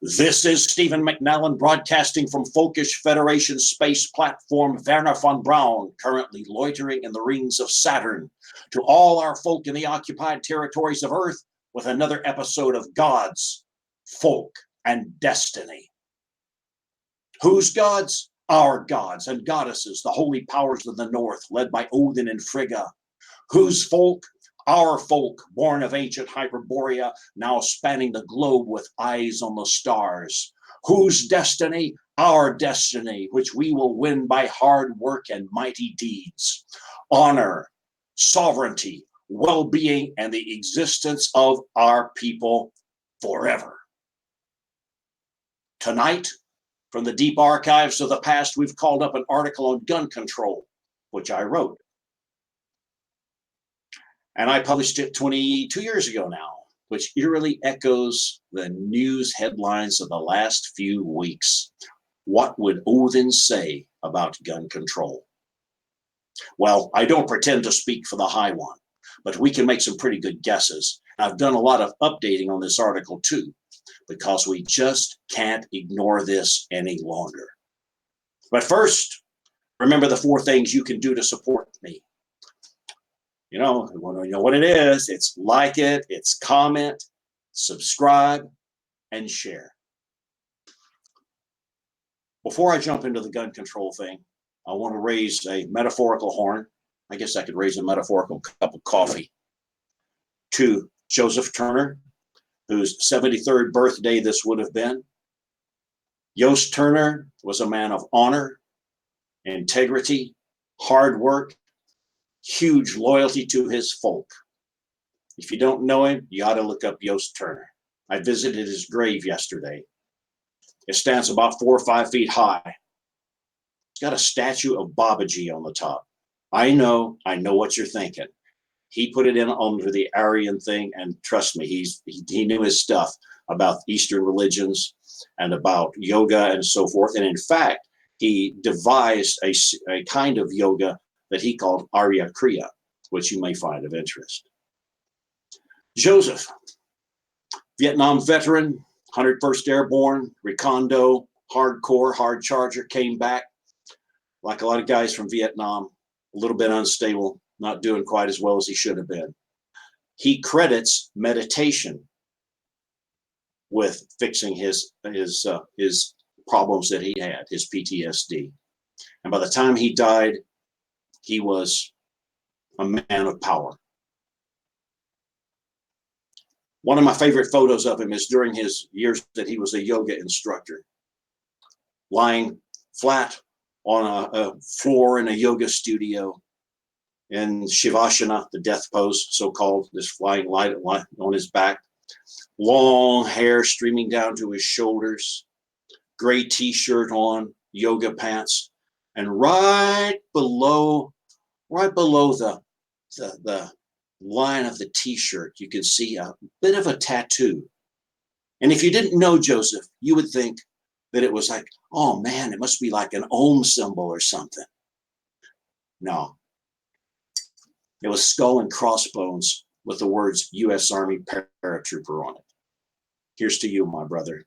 This is Stephen McNallen broadcasting from Folkish Federation space platform Wernher von Braun, currently loitering in the rings of Saturn, to all our folk in the occupied territories of Earth with another episode of Gods, Folk, and Destiny. Whose gods? Our gods and goddesses, the holy powers of the North, led by Odin and Frigga. Whose folk? Our folk, born of ancient Hyperborea, now spanning the globe with eyes on the stars. Whose destiny? Our destiny, which we will win by hard work and mighty deeds. Honor, sovereignty, well-being, and the existence of our people forever. Tonight, from the deep archives of the past, we've called up an article on gun control, which I wrote. And I published it 22 years ago now, which eerily echoes the news headlines of the last few weeks. What would Odin say about gun control? Well, I don't pretend to speak for the High One, but we can make some pretty good guesses. I've done a lot of updating on this article too, because we just can't ignore this any longer. But first, remember the 4 things you can do to support me. You know what it is. It's like it, it's comment, subscribe, and share. Before I jump into the gun control thing, I want to raise a metaphorical horn. I guess I could raise a metaphorical cup of coffee to Joseph Turner, whose 73rd birthday this would have been. Yost Turner was a man of honor, integrity, hard work, huge loyalty to his folk. If you don't know him, you ought to look up Yost Turner. I visited his grave yesterday. It stands about 4 or 5 feet high. It's got a statue of Babaji on the top. I know what you're thinking. He put it in under the Aryan thing, and trust me, he knew his stuff about Eastern religions and about yoga and so forth. And in fact, he devised a kind of yoga that he called Arya Kriya, which you may find of interest. Joseph, Vietnam veteran, 101st Airborne, Recondo, hardcore, hard charger, came back. Like a lot of guys from Vietnam, a little bit unstable, not doing quite as well as he should have been. He credits meditation with fixing his problems that he had, his PTSD. And by the time he died, he was a man of power. One of my favorite photos of him is during his years that he was a yoga instructor, lying flat on a floor in a yoga studio in Shavasana, the death pose, so-called, this flying light on his back, long hair streaming down to his shoulders, gray t-shirt on, yoga pants, and right below the line of the t-shirt, you can see a bit of a tattoo. And if you didn't know Joseph, you would think that it was like, oh man, it must be like an Om symbol or something. No. It was skull and crossbones with the words U.S. Army paratrooper on it. Here's to you, my brother.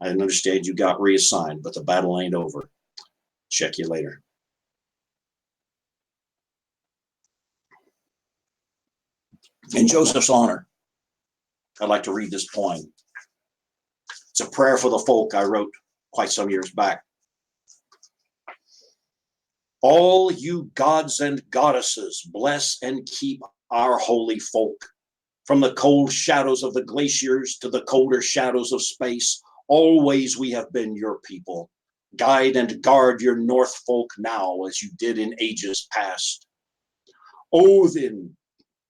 I understand you got reassigned, but the battle ain't over. Check you later. In Joseph's honor, I'd like to read this poem. It's a prayer for the folk I wrote quite some years back. All you gods and goddesses, bless and keep our holy folk. From the cold shadows of the glaciers to the colder shadows of space, always we have been your people. Guide and guard your North folk now as you did in ages past. Odin,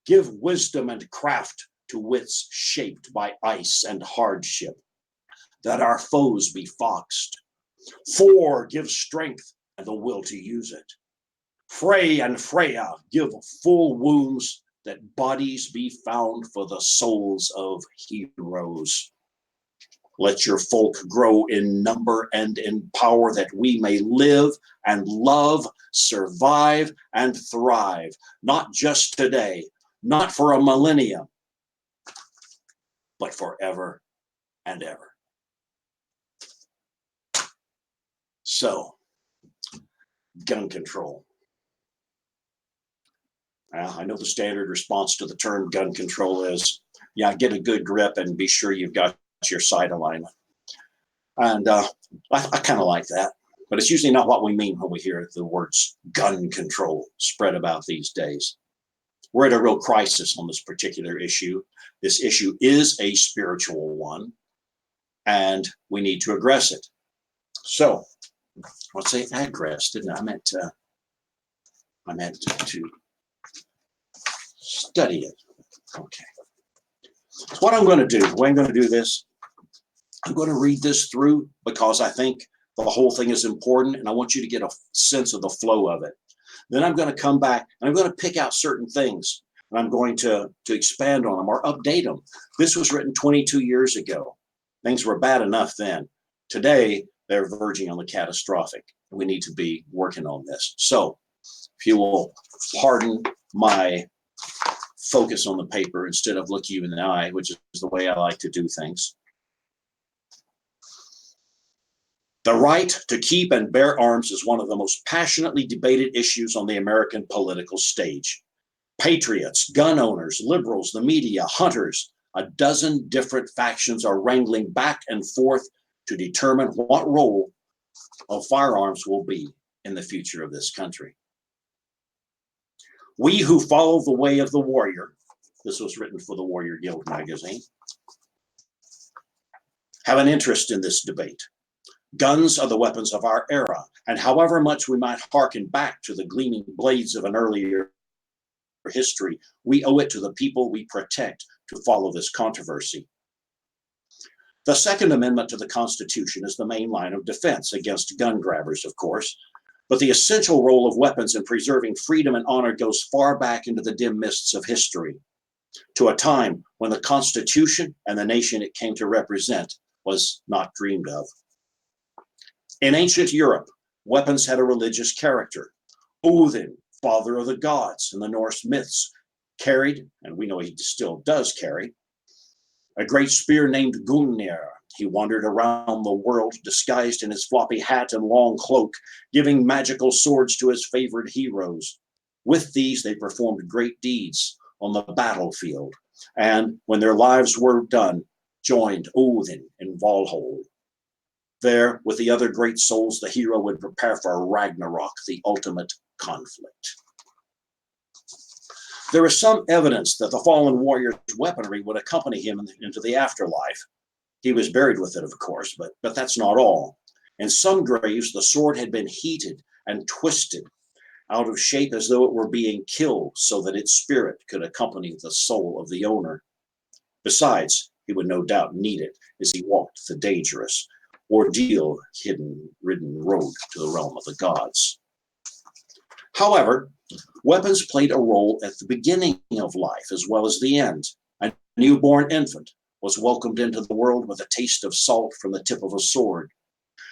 give wisdom and craft to wits shaped by ice and hardship, that our foes be foxed. Thor, give strength and the will to use it. Frey and Freya, give full wombs that bodies be found for the souls of heroes. Let your folk grow in number and in power that we may live and love, survive and thrive, not just today, not for a millennium, but forever and ever. So, gun control. I know the standard response to the term gun control is, yeah, get a good grip and be sure you've got your sight alignment. And I kind of like that, but it's usually not what we mean when we hear the words gun control spread about these days. We're at a real crisis on this particular issue. This issue is a spiritual one, and we need to address it. So, let's say aggress, didn't I? I meant to study it. Okay. So what I'm going to do, the way I'm going to do this, I'm going to read this through because I think the whole thing is important, and I want you to get a sense of the flow of it. Then I'm going to come back and I'm going to pick out certain things, and I'm going to expand on them or update them. This was written 22 years ago. Things were bad enough then. Today, they're verging on the catastrophic. We need to be working on this. So, if you will pardon my focus on the paper instead of look you in the eye, which is the way I like to do things. The right to keep and bear arms is one of the most passionately debated issues on the American political stage. Patriots, gun owners, liberals, the media, hunters, a dozen different factions are wrangling back and forth to determine what role of firearms will be in the future of this country. We who follow the way of the warrior, this was written for the Warrior Guild magazine, have an interest in this debate. Guns are the weapons of our era, and however much we might hearken back to the gleaming blades of an earlier history, we owe it to the people we protect to follow this controversy. The Second Amendment to the Constitution is the main line of defense against gun grabbers, of course, but the essential role of weapons in preserving freedom and honor goes far back into the dim mists of history, to a time when the Constitution and the nation it came to represent was not dreamed of. In ancient Europe, weapons had a religious character. Odin, father of the gods in the Norse myths, carried, and we know he still does carry, a great spear named Gungnir. He wandered around the world disguised in his floppy hat and long cloak, giving magical swords to his favored heroes. With these, they performed great deeds on the battlefield, and when their lives were done, joined Odin in Valhall. There, with the other great souls, the hero would prepare for Ragnarok, the ultimate conflict. There is some evidence that the fallen warrior's weaponry would accompany him into the afterlife. He was buried with it, of course, but that's not all. In some graves, the sword had been heated and twisted out of shape as though it were being killed so that its spirit could accompany the soul of the owner. Besides, he would no doubt need it as he walked the dangerous, ordeal-ridden road to the realm of the gods. However, weapons played a role at the beginning of life as well as the end. A newborn infant was welcomed into the world with a taste of salt from the tip of a sword.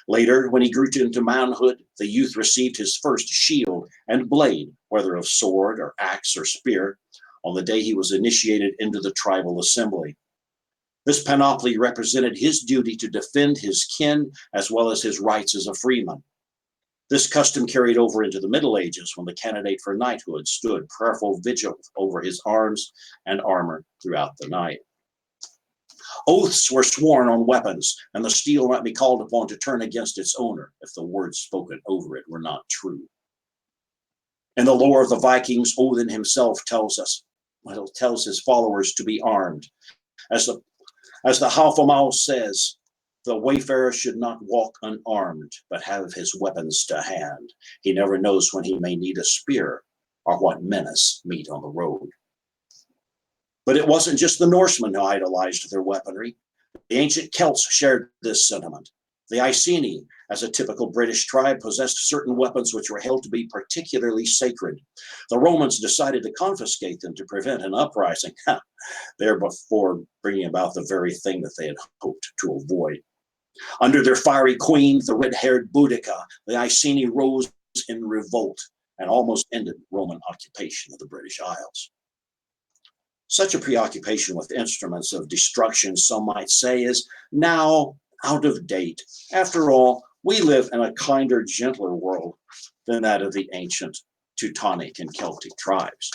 Later, when he grew into manhood, the youth received his first shield and blade, whether of sword or axe or spear, on the day he was initiated into the tribal assembly. This panoply represented his duty to defend his kin as well as his rights as a freeman. This custom carried over into the Middle Ages when the candidate for knighthood stood prayerful vigil over his arms and armor throughout the night. Oaths were sworn on weapons, and the steel might be called upon to turn against its owner if the words spoken over it were not true. In the lore of the Vikings, Odin himself tells his followers to be armed. As the Hávamál says, the wayfarer should not walk unarmed, but have his weapons to hand. He never knows when he may need a spear or what menace meet on the road. But it wasn't just the Norsemen who idolized their weaponry. The ancient Celts shared this sentiment. The Iceni, as a typical British tribe, possessed certain weapons which were held to be particularly sacred. The Romans decided to confiscate them to prevent an uprising, therefore bringing about the very thing that they had hoped to avoid. Under their fiery queen, the red-haired Boudica, the Iceni rose in revolt and almost ended Roman occupation of the British Isles. Such a preoccupation with instruments of destruction, some might say, is now out of date. After all, We live in a kinder, gentler world than that of the ancient Teutonic and Celtic tribes.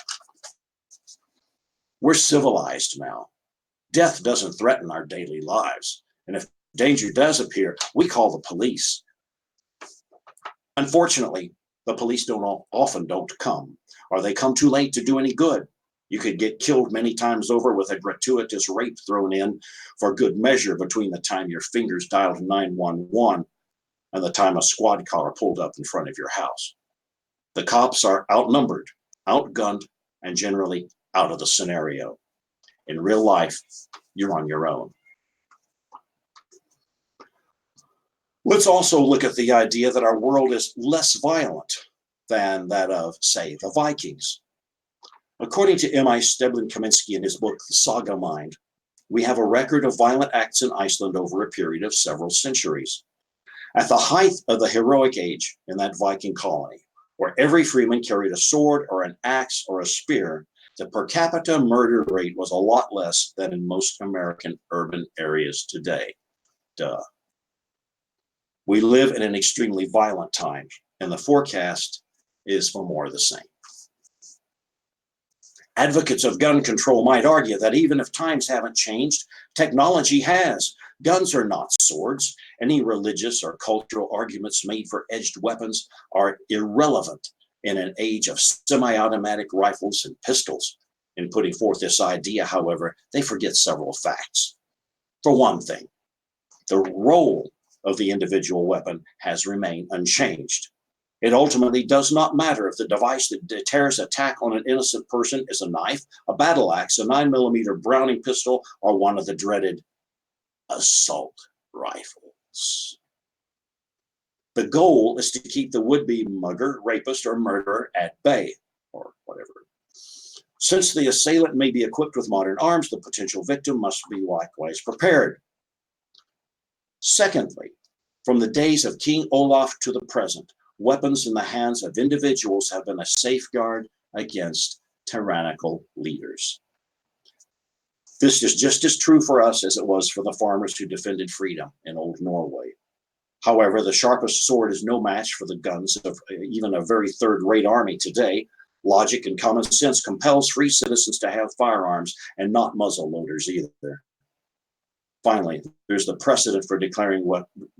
We're civilized now. Death doesn't threaten our daily lives. And if danger does appear, we call the police. Unfortunately, the police often don't come, or they come too late to do any good. You could get killed many times over with a gratuitous rape thrown in for good measure between the time your fingers dialed 911 and the time a squad car pulled up in front of your house. The cops are outnumbered, outgunned, and generally out of the scenario. In real life, you're on your own. Let's also look at the idea that our world is less violent than that of, say, the Vikings. According to M.I. Stedman Kaminsky in his book, The Saga Mind, we have a record of violent acts in Iceland over a period of several centuries. At the height of the heroic age in that Viking colony, where every freeman carried a sword or an axe or a spear, the per capita murder rate was a lot less than in most American urban areas today. Duh. We live in an extremely violent time, and the forecast is for more of the same. Advocates of gun control might argue that even if times haven't changed, technology has. Guns are not swords. Any religious or cultural arguments made for edged weapons are irrelevant in an age of semi-automatic rifles and pistols. In putting forth this idea, however, they forget several facts. For one thing, the role of the individual weapon has remained unchanged. It ultimately does not matter if the device that deters attack on an innocent person is a knife, a battle axe, a 9mm Browning pistol, or one of the dreaded assault rifles. The goal is to keep the would-be mugger, rapist, or murderer at bay, or whatever. Since the assailant may be equipped with modern arms, the potential victim must be likewise prepared. Secondly, from the days of King Olaf to the present, weapons in the hands of individuals have been a safeguard against tyrannical leaders. This is just as true for us as it was for the farmers who defended freedom in old Norway. However, the sharpest sword is no match for the guns of even a very third-rate army today. Logic and common sense compels free citizens to have firearms and not muzzle loaders either. Finally, there's the precedent for declaring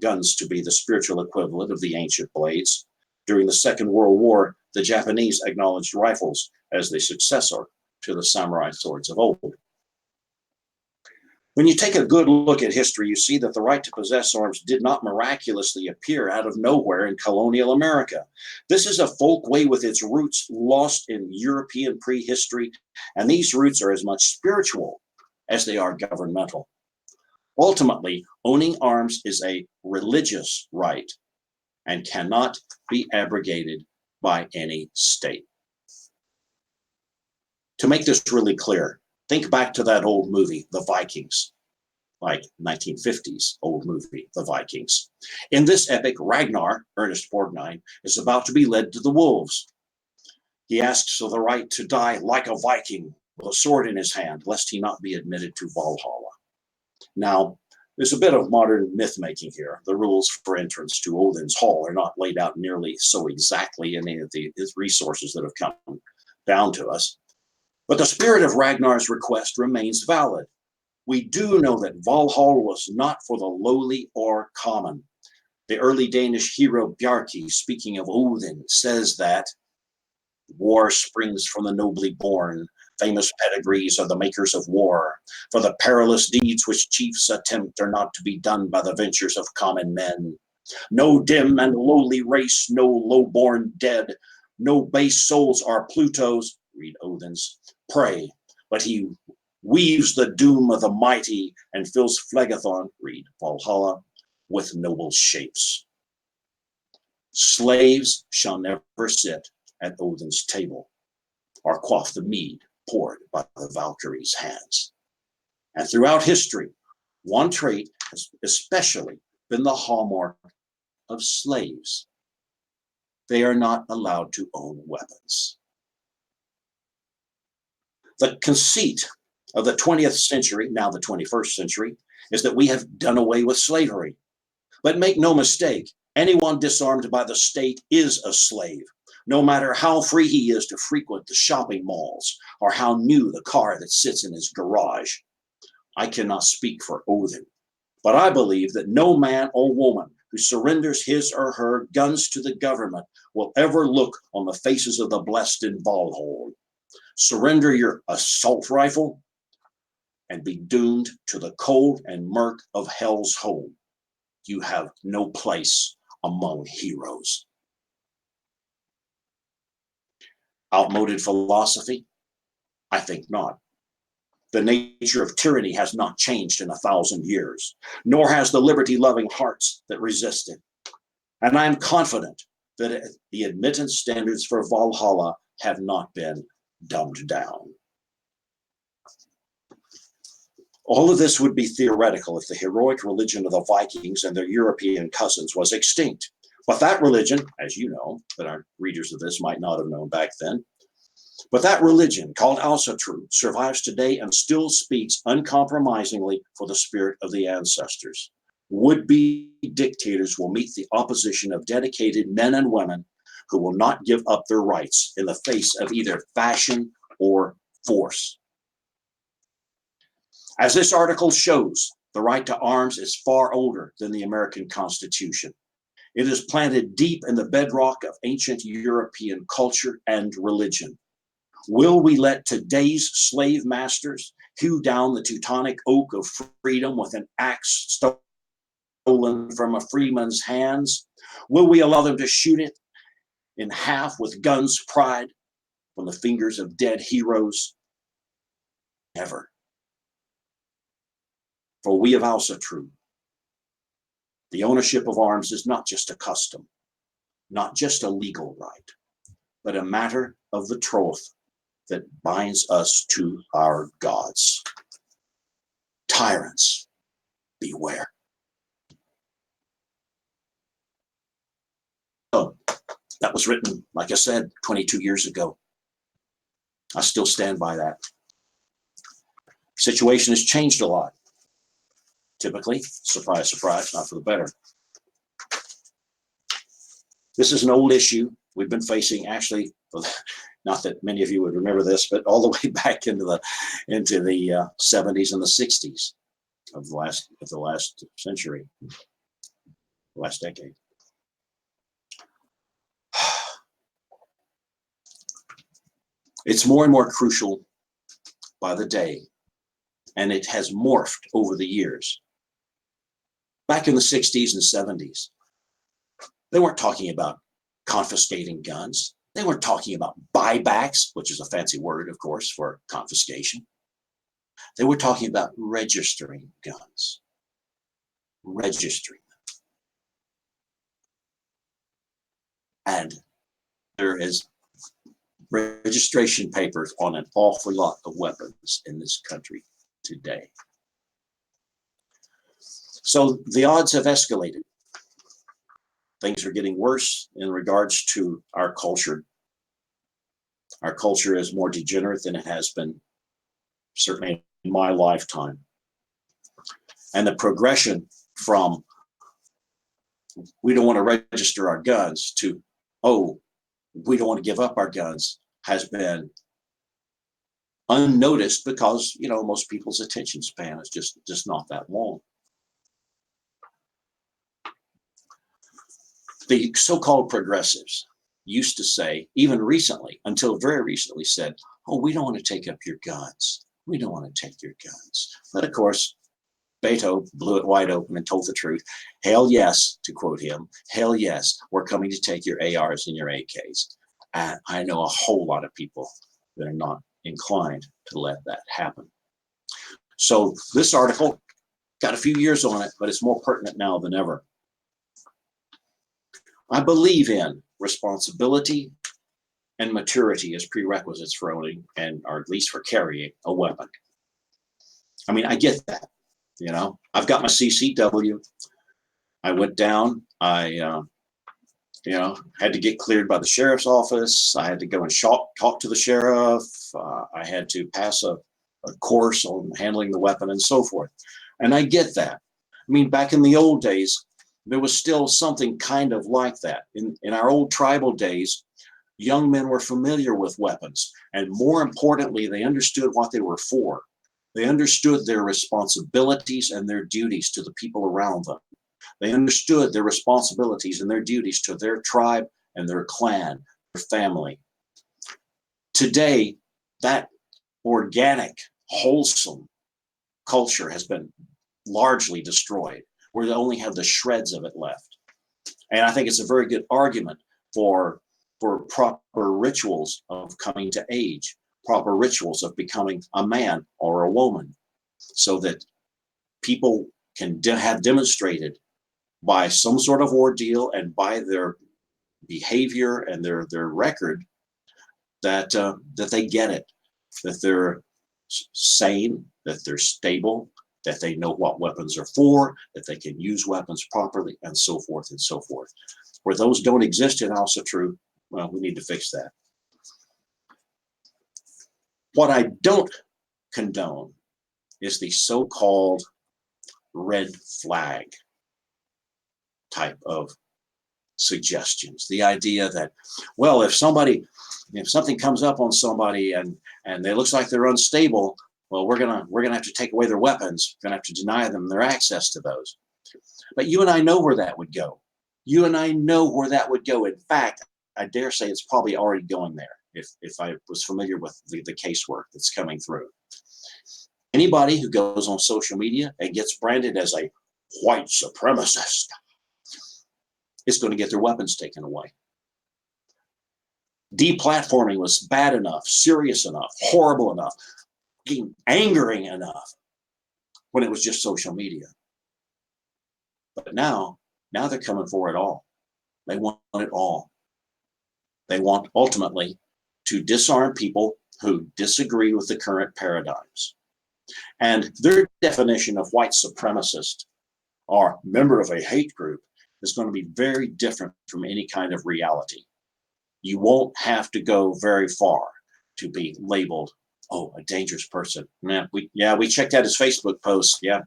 guns to be the spiritual equivalent of the ancient blades. During the Second World War, the Japanese acknowledged rifles as the successor to the samurai swords of old. When you take a good look at history, you see that the right to possess arms did not miraculously appear out of nowhere in colonial America. This is a folk way with its roots lost in European prehistory, and these roots are as much spiritual as they are governmental. Ultimately, owning arms is a religious right and cannot be abrogated by any state. To make this really clear, think back to that old movie, The Vikings, like 1950s old movie, The Vikings. In this epic, Ragnar, Ernest Borgnine, is about to be led to the wolves. He asks for the right to die like a Viking with a sword in his hand, lest he not be admitted to Valhalla. Now, there's a bit of modern myth-making here. The rules for entrance to Odin's Hall are not laid out nearly so exactly in any of the resources that have come down to us. But the spirit of Ragnar's request remains valid. We do know that Valhalla was not for the lowly or common. The early Danish hero Bjarki, speaking of Odin, says that war springs from the nobly born. Famous pedigrees are the makers of war. For the perilous deeds which chiefs attempt are not to be done by the ventures of common men. No dim and lowly race, no low-born dead, no base souls are Pluto's, read Odin's, prey, but he weaves the doom of the mighty and fills Phlegethon, read Valhalla, with noble shapes. Slaves shall never sit at Odin's table or quaff the mead poured by the Valkyrie's hands. And throughout history, one trait has especially been the hallmark of slaves. They are not allowed to own weapons. The conceit of the 20th century, now the 21st century, is that we have done away with slavery. But make no mistake, Anyone disarmed by the state is a slave, no matter how free he is to frequent the shopping malls or how new the car that sits in his garage. I cannot speak for Odin, but I believe that no man or woman who surrenders his or her guns to the government will ever look on the faces of the blessed in Valhall. Surrender your assault rifle and be doomed to the cold and murk of hell's home. You have no place among heroes. Outmoded philosophy? I think not. The nature of tyranny has not changed in 1,000 years, nor has the liberty-loving hearts that resist it. And I am confident that the admittance standards for Valhalla have not been dumbed down. All of this would be theoretical if the heroic religion of the Vikings and their European cousins was extinct. But that religion, as you know, that our readers of this might not have known back then, but that religion, called Asatru, survives today and still speaks uncompromisingly for the spirit of the ancestors. Would-be dictators will meet the opposition of dedicated men and women who will not give up their rights in the face of either fashion or force. As this article shows, the right to arms is far older than the American Constitution. It is planted deep in the bedrock of ancient European culture and religion. Will we let today's slave masters hew down the Teutonic oak of freedom with an axe stolen from a freeman's hands? Will we allow them to shoot it in half with guns pried from the fingers of dead heroes? Never. For we of Asatru, the ownership of arms is not just a custom, not just a legal right, but a matter of the troth that binds us to our gods. Tyrants, beware. So that was written, like I said, 22 years ago. I still stand by that. Situation has changed a lot. Typically, surprise, surprise, not for the better. This is an old issue we've been facing, actually, not that many of you would remember this, but all the way back into the 70s and the 60s of the last century, last decade. It's more and more crucial by the day, and it has morphed over the years. Back in the 60s and 70s, they weren't talking about confiscating guns. They weren't talking about buybacks, which is a fancy word, of course, for confiscation. They were talking about registering guns, registering them. And there is registration papers on an awful lot of weapons in this country today. So the odds have escalated. Things are getting worse in regards to our culture. Our culture is more degenerate than it has been, certainly in my lifetime. And the progression from we don't want to register our guns to, oh, we don't want to give up our guns has been unnoticed because, you know, most people's attention span is just not that long. The so-called progressives used to say, even recently, until very recently said, oh, we don't want to take up your guns. We don't want to take your guns. But of course, Beto blew it wide open and told the truth. Hell yes, to quote him, hell yes, we're coming to take your ARs and your AKs. And I know a whole lot of people that are not inclined to let that happen. So this article got a few years on it, but it's more pertinent now than ever. I believe in responsibility and maturity as prerequisites for owning and, or at least for carrying a weapon. I mean, I get that, you know. I've got my CCW. I went down. I, had to get cleared by the sheriff's office. I had to go and talk to the sheriff. I had to pass a course on handling the weapon and so forth. And I get that. I mean, back in the old days, there was still something kind of like that. In our old tribal days, young men were familiar with weapons, and more importantly, they understood what they were for. They understood their responsibilities and their duties to the people around them. They understood their responsibilities and their duties to their tribe and their clan, their family. Today, that organic, wholesome culture has been largely destroyed. We only have the shreds of it left. And I think it's a very good argument for proper rituals of coming to age, proper rituals of becoming a man or a woman, so that people can have demonstrated by some sort of ordeal and by their behavior and their record that that they get it, that they're sane, that they're stable, that they know what weapons are for, that they can use weapons properly, and so forth and so forth. Where those don't exist and also true, well, we need to fix that. What I don't condone is the so-called red flag type of suggestions. The idea that, well, if something comes up on somebody and it looks like they're unstable, well, we're gonna have to take away their weapons. We're gonna have to deny them their access to those. But you and I know where that would go. You and I know where that would go. In fact, I dare say it's probably already going there if I was familiar with the casework that's coming through. Anybody who goes on social media and gets branded as a white supremacist is going to get their weapons taken away. Deplatforming was bad enough, serious enough, horrible enough, angering enough when it was just social media. But now they're coming for it all. They want it all. They want ultimately to disarm people who disagree with the current paradigms. And their definition of white supremacist or member of a hate group is going to be very different from any kind of reality. You won't have to go very far to be labeled, oh, a dangerous person. We checked out his Facebook post. Yeah,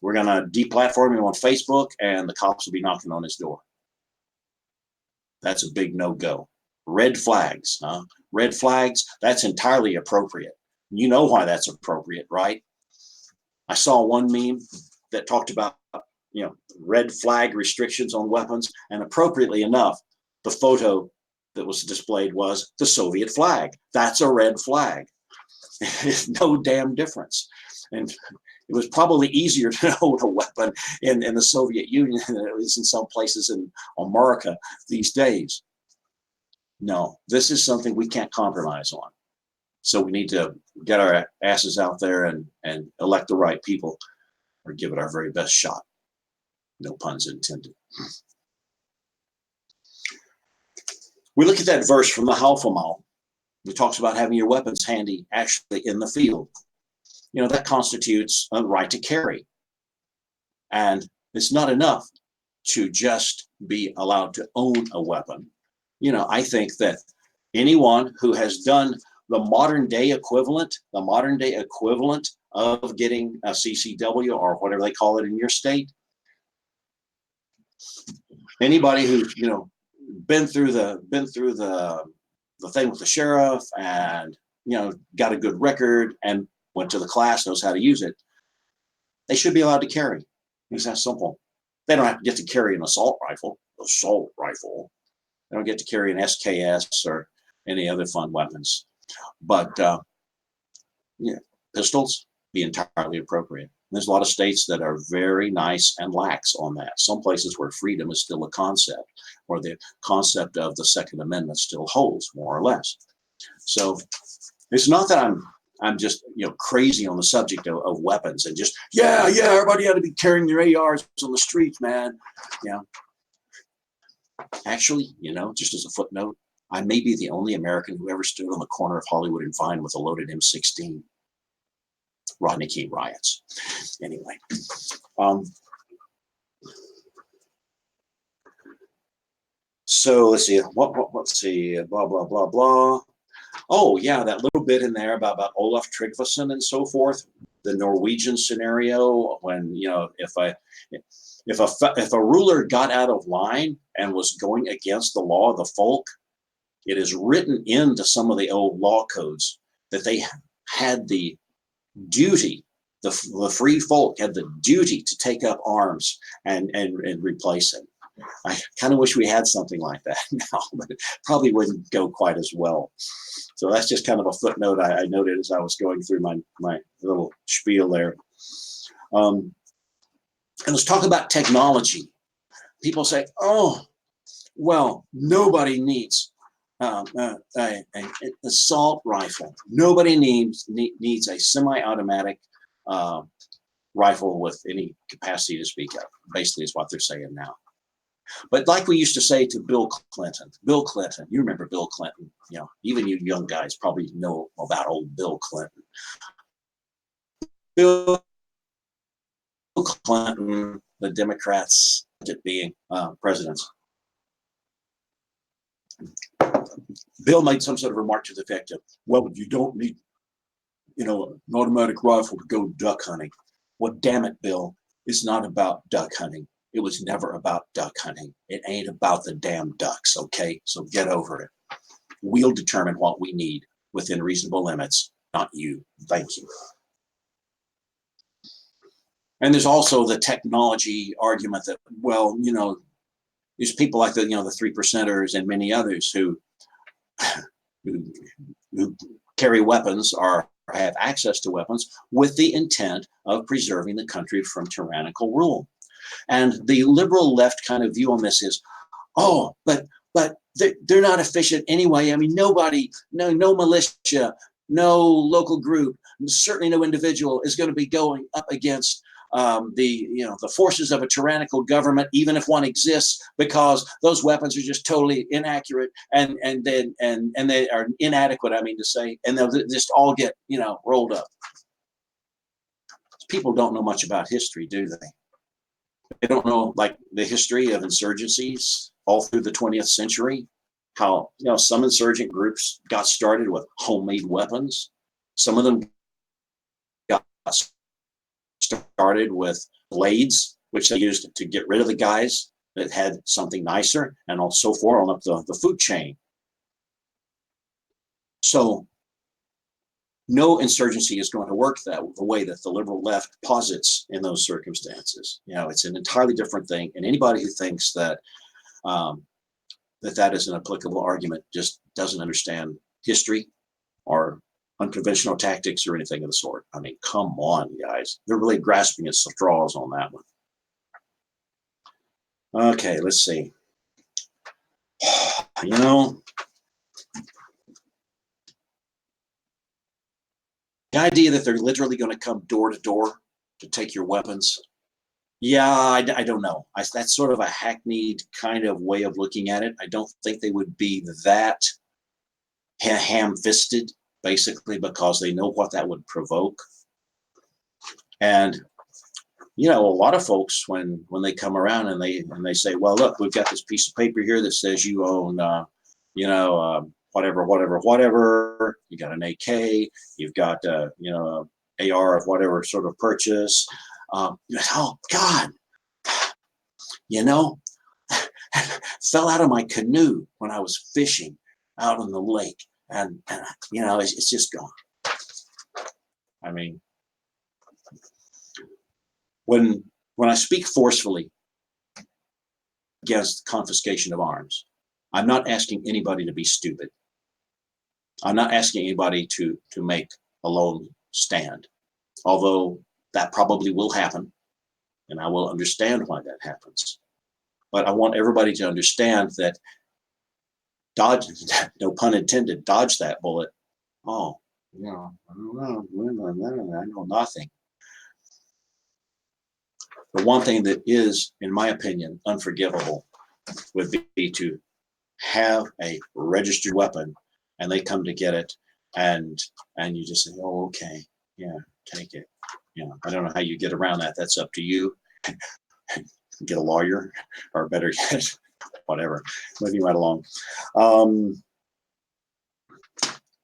we're going to deplatform him on Facebook and the cops will be knocking on his door. That's a big no-go. Red flags, huh? Red flags, that's entirely appropriate. You know why that's appropriate, right? I saw one meme that talked about, red flag restrictions on weapons, and appropriately enough, the photo that was displayed was the Soviet flag. That's a red flag. It's no damn difference. And it was probably easier to own a weapon in the Soviet Union than it is in some places in America these days. No, this is something we can't compromise on. So we need to get our asses out there and elect the right people, or give it our very best shot. No puns intended. We look at that verse from the Hafemal. It talks about having your weapons handy actually in the field. That constitutes a right to carry. And it's not enough to just be allowed to own a weapon. I think that anyone who has done the modern day equivalent of getting a CCW or whatever they call it in your state, anybody who's been through the thing with the sheriff and got a good record and went to the class, knows how to use it, they should be allowed to carry. It's that simple. They don't have to get to carry an assault rifle. They don't get to carry an SKS or any other fun weapons. But pistols be entirely appropriate. There's a lot of states that are very nice and lax on that. Some places where freedom is still a concept, or the concept of the Second Amendment still holds, more or less. So it's not that I'm just crazy on the subject of weapons and just everybody ought to be carrying their ARs on the streets, man. Actually, just as a footnote, I may be the only American who ever stood on the corner of Hollywood and Vine with a loaded M16. Rodney King riots. Anyway, so let's see. Let's see. Blah blah blah blah. Oh yeah, that little bit in there about Olaf Tryggvason and so forth. The Norwegian scenario when If a ruler got out of line and was going against the law of the folk, it is written into some of the old law codes that they had the duty, the free folk had the duty to take up arms and replace it. I kind of wish we had something like that now, but it probably wouldn't go quite as well. So that's just kind of a footnote I noted as I was going through my little spiel there. And let's talk about technology. People say, "Oh, well, nobody needs an assault rifle. Nobody needs a semi-automatic rifle with any capacity to speak of." Basically, is what they're saying now. But like we used to say to Bill Clinton, you remember Bill Clinton, even you young guys probably know about old Bill Clinton. Bill Clinton, the Democrats being presidents. Bill made some sort of remark to the effect of, "Well, you don't need, an automatic rifle to go duck hunting." Well, damn it, Bill, it's not about duck hunting. It was never about duck hunting. It ain't about the damn ducks, okay? So get over it. We'll determine what we need within reasonable limits, not you. Thank you. And there's also the technology argument that, well, there's people like the 3%ers and many others who carry weapons or have access to weapons with the intent of preserving the country from tyrannical rule. And the liberal left kind of view on this is, oh, but they're not efficient anyway. I mean, nobody, no militia, no local group, certainly no individual is going to be going up against the forces of a tyrannical government, even if one exists, because those weapons are just totally inaccurate and they are inadequate. I mean to say, and they'll just all get rolled up. People don't know much about history, do they? They don't know like the history of insurgencies all through the 20th century. How some insurgent groups got started with homemade weapons. Some of them got started with blades, which they used to get rid of the guys that had something nicer, and also forth on up the food chain. So no insurgency is going to work the way that the liberal left posits in those circumstances. It's an entirely different thing, and anybody who thinks that that is an applicable argument just doesn't understand history or unconventional tactics or anything of the sort. I mean, come on, guys. They're really grasping at straws on that one. Okay, let's see. The idea that they're literally going to come door to door to take your weapons, I don't know. That's sort of a hackneyed kind of way of looking at it. I don't think they would be that ham-fisted, basically, because they know what that would provoke. And a lot of folks, when they come around and they say, "Well, look, we've got this piece of paper here that says you own, whatever. You got an AK, you've got, AR of whatever sort of purchase." Oh God, fell out of my canoe when I was fishing out on the lake, and it's just gone. I mean, when I speak forcefully against confiscation of arms, I'm not asking anybody to be stupid. I'm not asking anybody to make a lone stand, although that probably will happen, and I will understand why that happens. But I want everybody to understand that dodge, no pun intended, dodge that bullet. Oh, I know nothing. The one thing that is, in my opinion, unforgivable would be to have a registered weapon and they come to get it and you just say, "Oh, okay, yeah, take it." I don't know how you get around that. That's up to you. Get a lawyer, or better yet, whatever. Moving right along.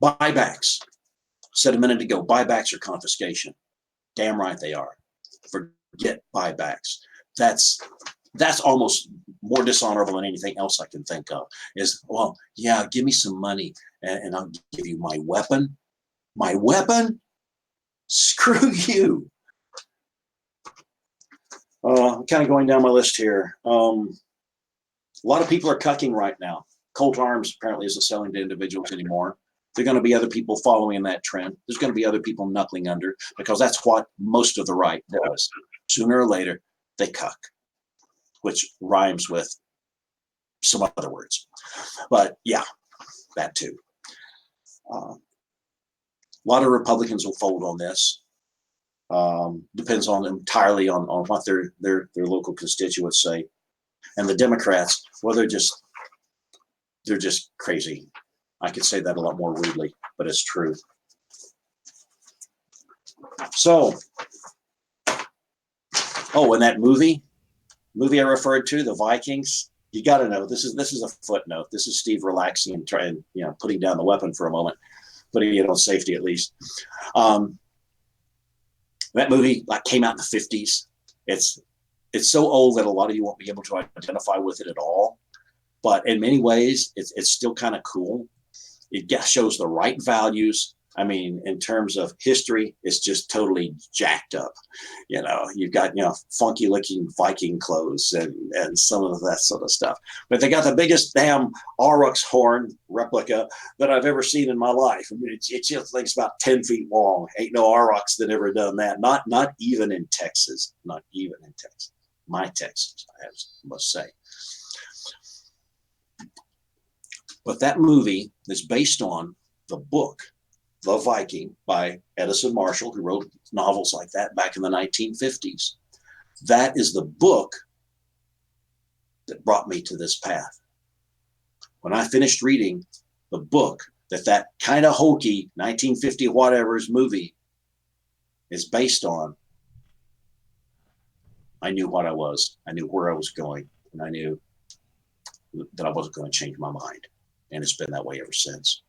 Buybacks. Said a minute ago, buybacks are confiscation. Damn right they are. Forget buybacks. that's almost more dishonorable than anything else I can think of. Is, well, yeah, give me some money and I'll give you my weapon. My weapon? Screw you. Kind of going down my list here. A lot of people are cucking right now. Colt Arms apparently isn't selling to individuals anymore. There are going to be other people following in that trend. There's going to be other people knuckling under, because that's what most of the right does. Sooner or later, they cuck, which rhymes with some other words. But yeah, that too. A lot of Republicans will fold on this. Depends on entirely on what their local constituents say. And the Democrats, well, they're just crazy. I could say that a lot more rudely, but it's true. So, and that movie I referred to, The Vikings, you got to know, this is a footnote. This is Steve relaxing and trying, putting down the weapon for a moment, putting it on safety at least. That movie came out in the 50s. It's so old that a lot of you won't be able to identify with it at all. But in many ways, it's still kind of cool. It shows the right values. I mean, in terms of history, it's just totally jacked up. You've got, funky looking Viking clothes and some of that sort of stuff. But they got the biggest damn aurochs horn replica that I've ever seen in my life. I mean, it just thing's about 10 feet long. Ain't no aurochs that ever done that. Not even in Texas. Not even in Texas. My Texas, I must say. But that movie is based on the book, The Viking, by Edison Marshall, who wrote novels like that back in the 1950s. That is the book that brought me to this path. When I finished reading the book that kind of hokey 1950 whatever's movie is based on, I knew what I was. I knew where I was going, and I knew that I wasn't going to change my mind. And it's been that way ever since.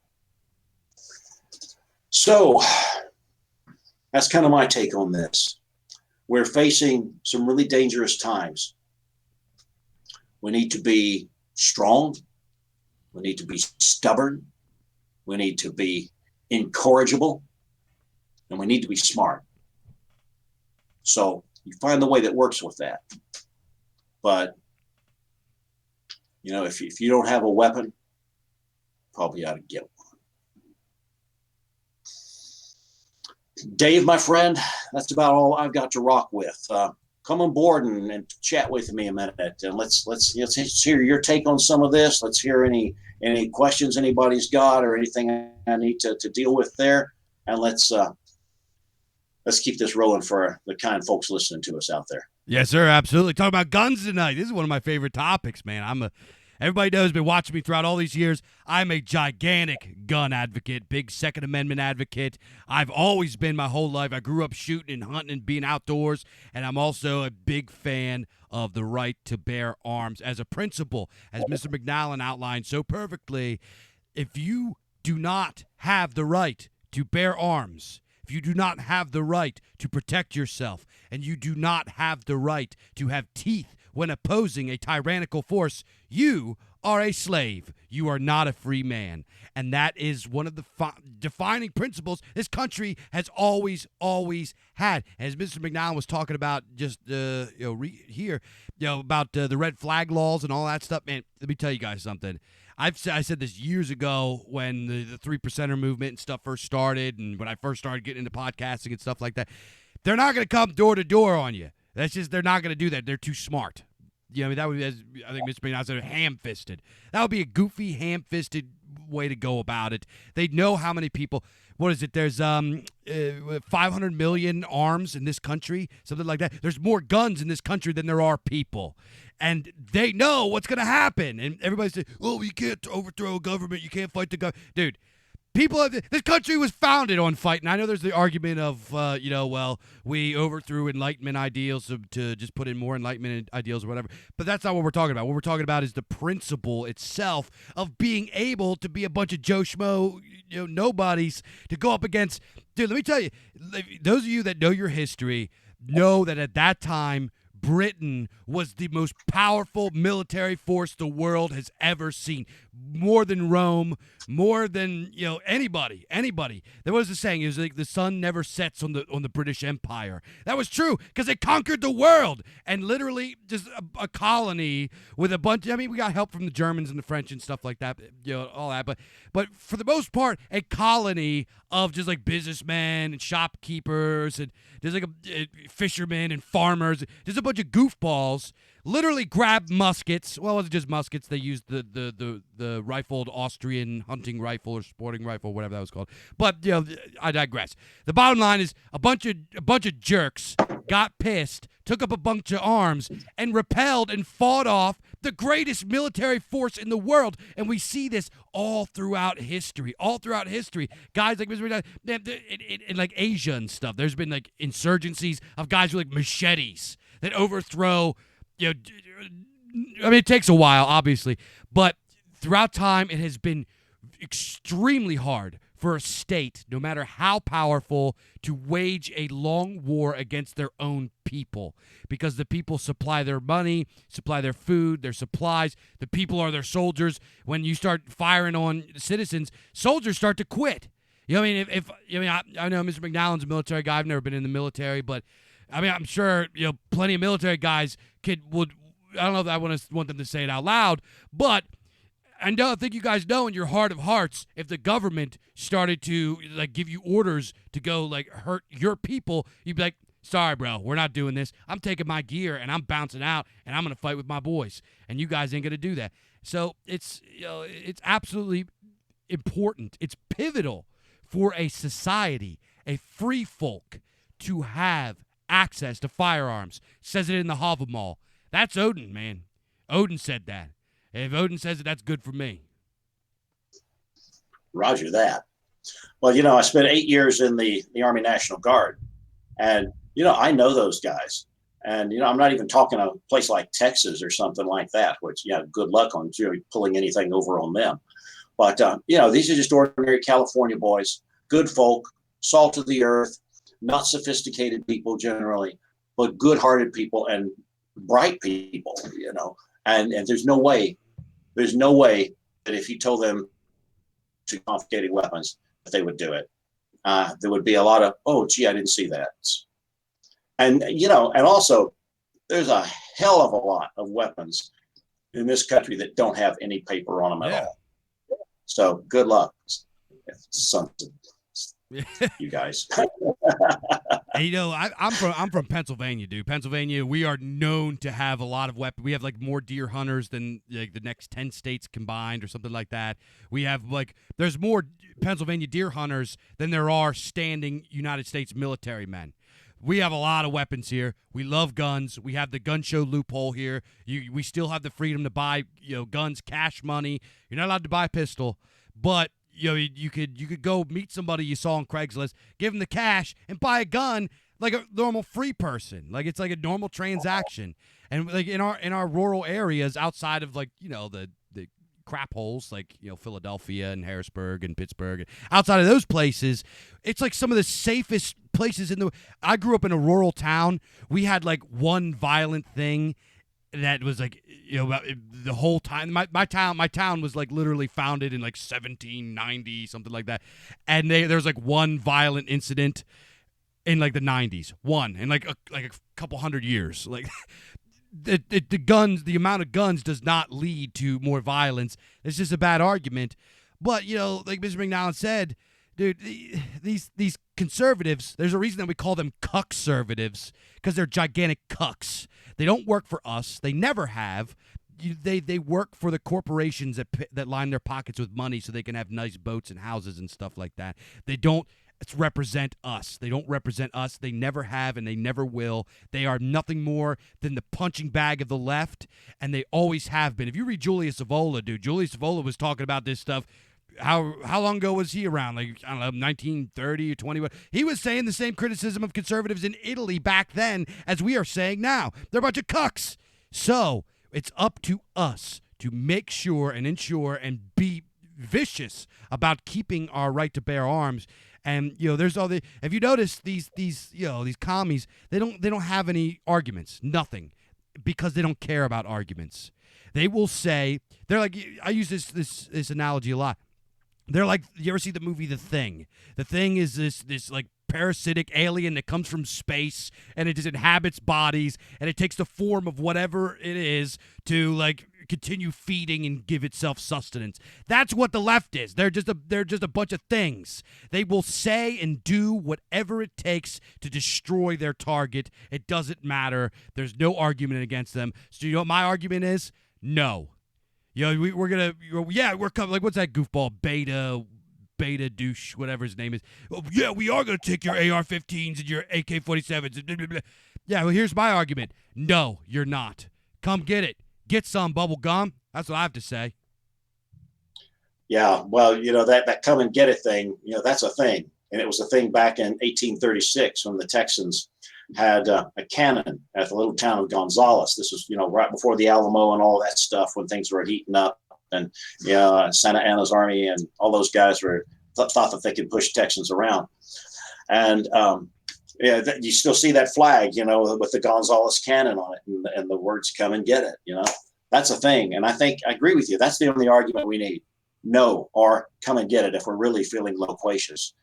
So that's kind of my take on this. We're facing some really dangerous times. We need to be strong. We need to be stubborn. We need to be incorrigible. And we need to be smart. So you find the way that works with that. But, if you don't have a weapon, probably ought to get one. Dave, my friend, that's about all I've got to rock with. Come on board and chat with me a minute, and let's hear your take on some of this. Let's hear any questions anybody's got or anything I need to deal with there, and let's keep this rolling for the kind folks listening to us out there. Yes, sir, absolutely. Talking about guns tonight. This is one of my favorite topics, man. Everybody knows, been watching me throughout all these years. I'm a gigantic gun advocate, big Second Amendment advocate. I've always been my whole life. I grew up shooting and hunting and being outdoors, and I'm also a big fan of the right to bear arms as a principle. As Mr. McNallen outlined so perfectly, if you do not have the right to bear arms, if you do not have the right to protect yourself, and you do not have the right to have teeth when opposing a tyrannical force, you are a slave. You are not a free man. And that is one of the defining principles this country has always had. As Mr. McNallen was talking about just here, about the red flag laws and all that stuff, man, let me tell you guys something. I said this years ago when the 3%er movement and stuff first started, and when I first started getting into podcasting and stuff like that. They're not going to come door to door on you. They're not going to do that. They're too smart. That would be, as I think Mr. McNallen said, ham-fisted. That would be a goofy, ham-fisted way to go about it. They'd know how many people. What is it? There's 500 million arms in this country, something like that. There's more guns in this country than there are people. And they know what's going to happen. And everybody says, well, you can't overthrow a government. You can't fight the government. Dude, this country was founded on fighting. I know there's the argument of, we overthrew Enlightenment ideals to just put in more Enlightenment ideals or whatever. But that's not what we're talking about. What we're talking about is the principle itself of being able to be a bunch of Joe Schmo, nobodies to go up against. Dude, let me tell you, those of you that know your history know that at that time, Britain was the most powerful military force the world has ever seen. More than Rome, more than anybody. There was a saying, it was like the sun never sets on the British Empire. That was true because they conquered the world, and literally just a colony with a bunch. I mean, we got help from the Germans and the French and stuff like that, all that. But for the most part, a colony of just like businessmen and shopkeepers and just like fishermen and farmers, just a bunch of goofballs. Literally grabbed muskets. Well, it wasn't just muskets. They used the rifled Austrian hunting rifle or sporting rifle, whatever that was called. But I digress. The bottom line is a bunch of jerks got pissed, took up a bunch of arms, and repelled and fought off the greatest military force in the world. And we see this all throughout history. Guys like in like Asia and stuff. There's been like insurgencies of guys with like machetes that overthrow. I mean, it takes a while, obviously, but throughout time, it has been extremely hard for a state, no matter how powerful, to wage a long war against their own people, because the people supply their money, supply their food, their supplies. The people are their soldiers. When you start firing on citizens, soldiers start to quit. I mean, I know Mr. McNallen's a military guy. I've never been in the military, but I mean, I'm sure plenty of military guys would. I don't know if I want them to say it out loud, but I think you guys know in your heart of hearts, if the government started to like give you orders to go like hurt your people, you'd be like, "Sorry, bro, we're not doing this. I'm taking my gear and I'm bouncing out and I'm gonna fight with my boys, and you guys ain't gonna do that." So it's absolutely important. It's pivotal for a society, a free folk, to have access to firearms. Says it in the Havamal. That's Odin, man. Odin said that. If Odin says it, that's good for me. Roger that. Well, I spent 8 years in the Army National Guard, and I know those guys. And I'm not even talking a place like Texas or something like that, which good luck on pulling anything over on them. But these are just ordinary California boys, good folk, salt of the earth, not sophisticated people generally, but good-hearted people and bright people, and there's no way that if you told them to confiscating weapons, that they would do it. There would be a lot of, "Oh, gee, I didn't see that." And, and also there's a hell of a lot of weapons in this country that don't have any paper on them at all. So good luck. Something. You guys. Hey, I'm from Pennsylvania, dude. Pennsylvania, we are known to have a lot of weapons. We have like more deer hunters than like the next 10 states combined or something like that. We have there's more Pennsylvania deer hunters than there are standing United States military men. We have a lot of weapons here. We love guns. We have the gun show loophole here. We still have the freedom to buy guns, cash money. You're not allowed to buy a pistol, but you could go meet somebody you saw on Craigslist, give them the cash, and buy a gun like a normal free person. Like it's like a normal transaction. And like in our rural areas outside of the crap holes like Philadelphia and Harrisburg and Pittsburgh, outside of those places, it's like some of the safest places in the. I grew up in a rural town. We had like one violent thing that was like the whole time. My town was like literally founded in like 1790, something like that, and there was like one violent incident in like the 90s, one in like a couple hundred years. Like the amount of guns does not lead to more violence. It's just a bad argument. But like Mr. McNallen said, dude, these conservatives, there's a reason that we call them cuck-servatives, because they're gigantic cucks. They don't work for us. They never have. They work for the corporations that line their pockets with money so they can have nice boats and houses and stuff like that. They don't represent us. They don't represent us. They never have, and they never will. They are nothing more than the punching bag of the left, and they always have been. If you read Julius Evola, dude, Julius Evola was talking about this stuff. How long ago was he around? Like, I don't know, 1930 or 20. He was saying the same criticism of conservatives in Italy back then as we are saying now. They're a bunch of cucks. So it's up to us to make sure and ensure and be vicious about keeping our right to bear arms. And there's all the. If you notice these these commies, they don't have any arguments, nothing, because they don't care about arguments. They will say they're like, I use this analogy a lot. They're like, you ever see the movie The Thing? The Thing is this like parasitic alien that comes from space, and it just inhabits bodies, and it takes the form of whatever it is to like continue feeding and give itself sustenance. That's what the left is. They're just a bunch of things. They will say and do whatever it takes to destroy their target. It doesn't matter. There's no argument against them. So you know what my argument is? No. We're coming. Like, what's that goofball? Beta douche, whatever his name is. Oh, yeah, we are going to take your AR-15s and your AK-47s. Blah, blah, blah. Yeah, well, here's my argument. No, you're not. Come get it. Get some bubble gum. That's what I have to say. Yeah, well, that come and get it thing, that's a thing. And it was a thing back in 1836 when the Texans had a cannon at the little town of Gonzales. This was, right before the Alamo and all that stuff, when things were heating up, and Santa Anna's army and all those guys thought that they could push Texans around. And you still see that flag, with the Gonzales cannon on it, and the words "come and get it." That's a thing. And I think I agree with you. That's the only argument we need. No, or come and get it if we're really feeling loquacious.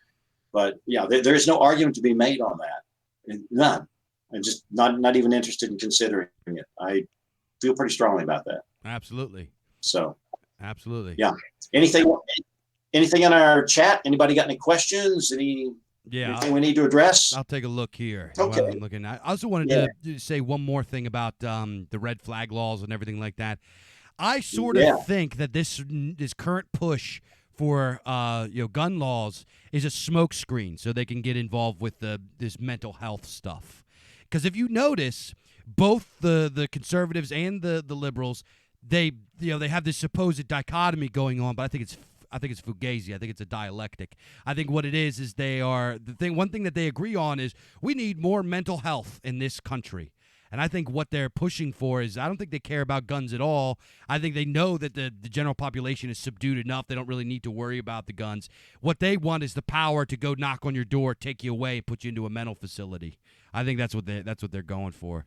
But there is no argument to be made on that. None. I'm just not even interested in considering it. I feel pretty strongly about that. Absolutely. So. Absolutely. Yeah. Anything in our chat? Anybody got any questions? Anything we need to address? I'll take a look here. Okay. While I'm looking. I also wanted to say one more thing about the red flag laws and everything like that. I sort of think that this current push for gun laws is a smokescreen so they can get involved with this mental health stuff. Because if you notice, both the conservatives and the liberals, they have this supposed dichotomy going on, but I think it's fugazi. I think it's a dialectic. I think what it is one thing that they agree on is we need more mental health in this country. And I think what they're pushing for is, I don't think they care about guns at all. I think they know that the general population is subdued enough. They don't really need to worry about the guns. What they want is the power to go knock on your door, take you away, put you into a mental facility. I think that's what they're going for.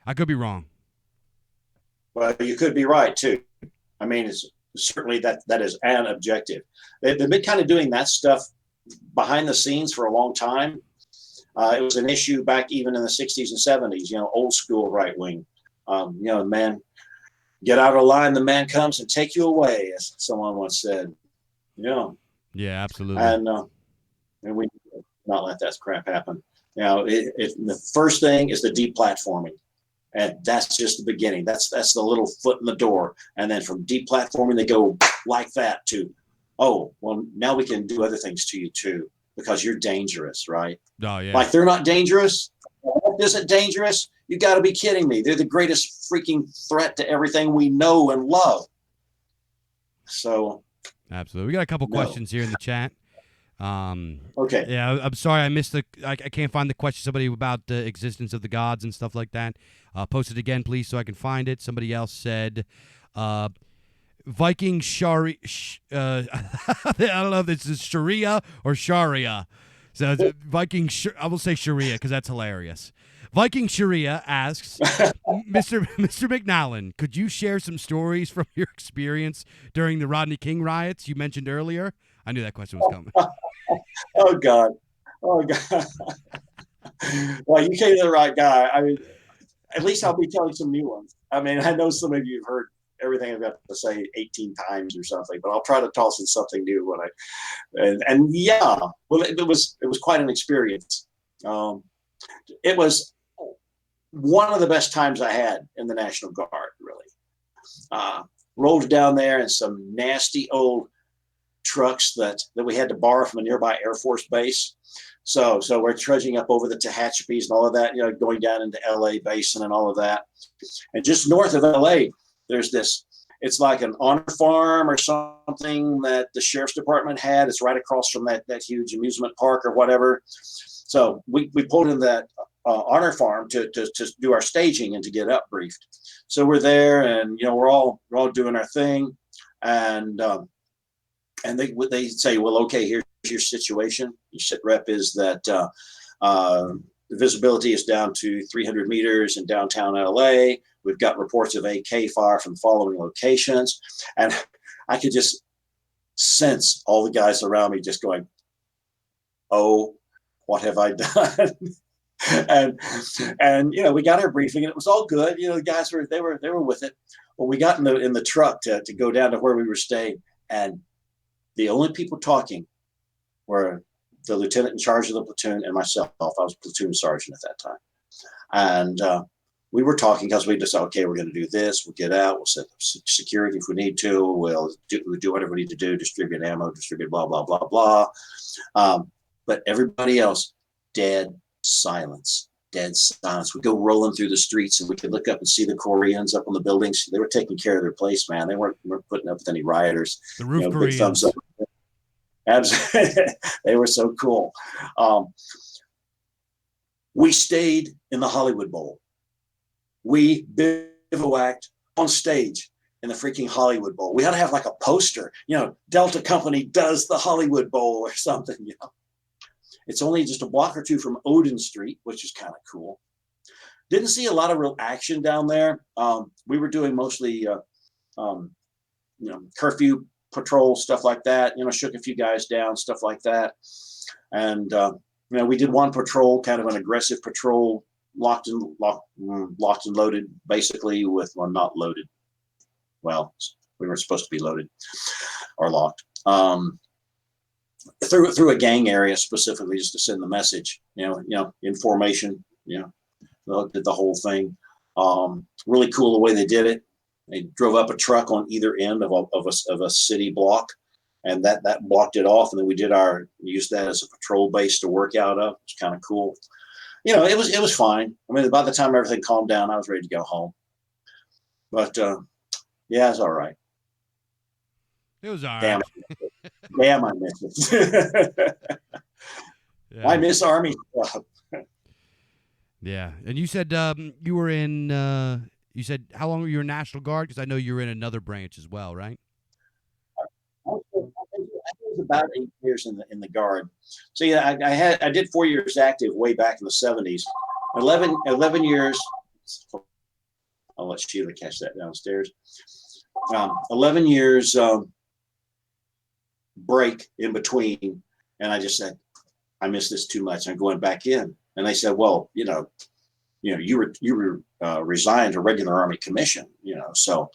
I could be wrong. Well, you could be right too. I mean, it's certainly that is an objective. They've been kind of doing that stuff behind the scenes for a long time. It was an issue back even in the 60s and 70s, old school right wing. Man, get out of line, the man comes and take you away, as someone once said. Yeah, absolutely. And we not let that crap happen. The first thing is the deplatforming. And that's just the beginning. That's the little foot in the door. And then from deplatforming, they go like that to, oh, well, now we can do other things to you too, because you're dangerous, right? Oh, yeah. Like they're not dangerous. Isn't dangerous? You got to be kidding me. They're the greatest freaking threat to everything we know and love. So. Absolutely. We got a couple questions here in the chat. Okay. Yeah, I'm sorry I missed I can't find the question. Somebody about the existence of the gods and stuff like that. Post it again, please, so I can find it. Somebody else said, Viking Sharia. I don't know if this is Sharia or Sharia. So it's Viking. I will say Sharia because that's hilarious. Viking Sharia asks, Mr. McNallen, could you share some stories from your experience during the Rodney King riots you mentioned earlier? I knew that question was coming. Oh God. Well, you came to the right guy. I mean, at least I'll be telling some new ones. I mean, I know some of you have heard everything I've got to say 18 times or something, but I'll try to toss in something new well, it was quite an experience. It was one of the best times I had in the National Guard, really. Rolled down there in some nasty old trucks that we had to borrow from a nearby Air Force base. So we're trudging up over the Tehachapis and all of that, going down into LA Basin and all of that. And just north of LA, there's this, it's like an honor farm or something that the sheriff's department had. It's right across from that huge amusement park or whatever. So we pulled in that honor farm to do our staging and to get up briefed. So we're there, and we're all doing our thing, and they say, well, okay, here's your situation. Your sit rep is that the visibility is down to 300 meters in downtown LA. We've got reports of AK fire from the following locations. And I could just sense all the guys around me just going, oh, what have I done? and we got our briefing and it was all good. The guys were with it. But we got in the truck to go down to where we were staying, and the only people talking were the lieutenant in charge of the platoon and myself. I was platoon sergeant at that time. And we were talking because we decided, okay, we're going to do this. We'll get out. We'll set up security if we need to. We'll do whatever we need to do, distribute ammo, distribute blah, blah, blah, blah. But everybody else, dead silence. We'd go rolling through the streets and we could look up and see the Koreans up on the buildings. They were taking care of their place, man. They weren't putting up with any rioters. The roof big Koreans. thumbs up. Absolutely. They were so cool. We stayed in the Hollywood Bowl. We bivouacked on stage in the freaking Hollywood Bowl. We had to have like a poster, Delta Company does the Hollywood Bowl or something, It's only just a block or two from Oden Street, which is kind of cool. Didn't see a lot of real action down there. We were doing mostly, curfew patrol, stuff like that. Shook a few guys down, stuff like that. And we did one patrol, kind of an aggressive patrol, locked and loaded, basically with not loaded. Well, we were supposed to be loaded or locked. Through a gang area specifically, just to send the message, in formation, did the whole thing. Really cool the way they did it. They drove up a truck on either end of a city block, and that blocked it off. And then we used that as a patrol base to work out of. It's kind of cool. It was fine. I mean, by the time everything calmed down, I was ready to go home. But yeah, it's all right. It was all right. Damn, I miss it. Yeah. I miss Army stuff. Yeah, and you said you were in. You said how long were you in National Guard? Because I know you were in another branch as well, right? I was about 8 years in the Guard. So yeah, I did 4 years active way back in the 70s. 11 years. I'll let Sheila catch that downstairs. 11 years break in between, and I just said, I miss this too much. I'm going back in, and they said, well, you were resigned to regular Army commission, so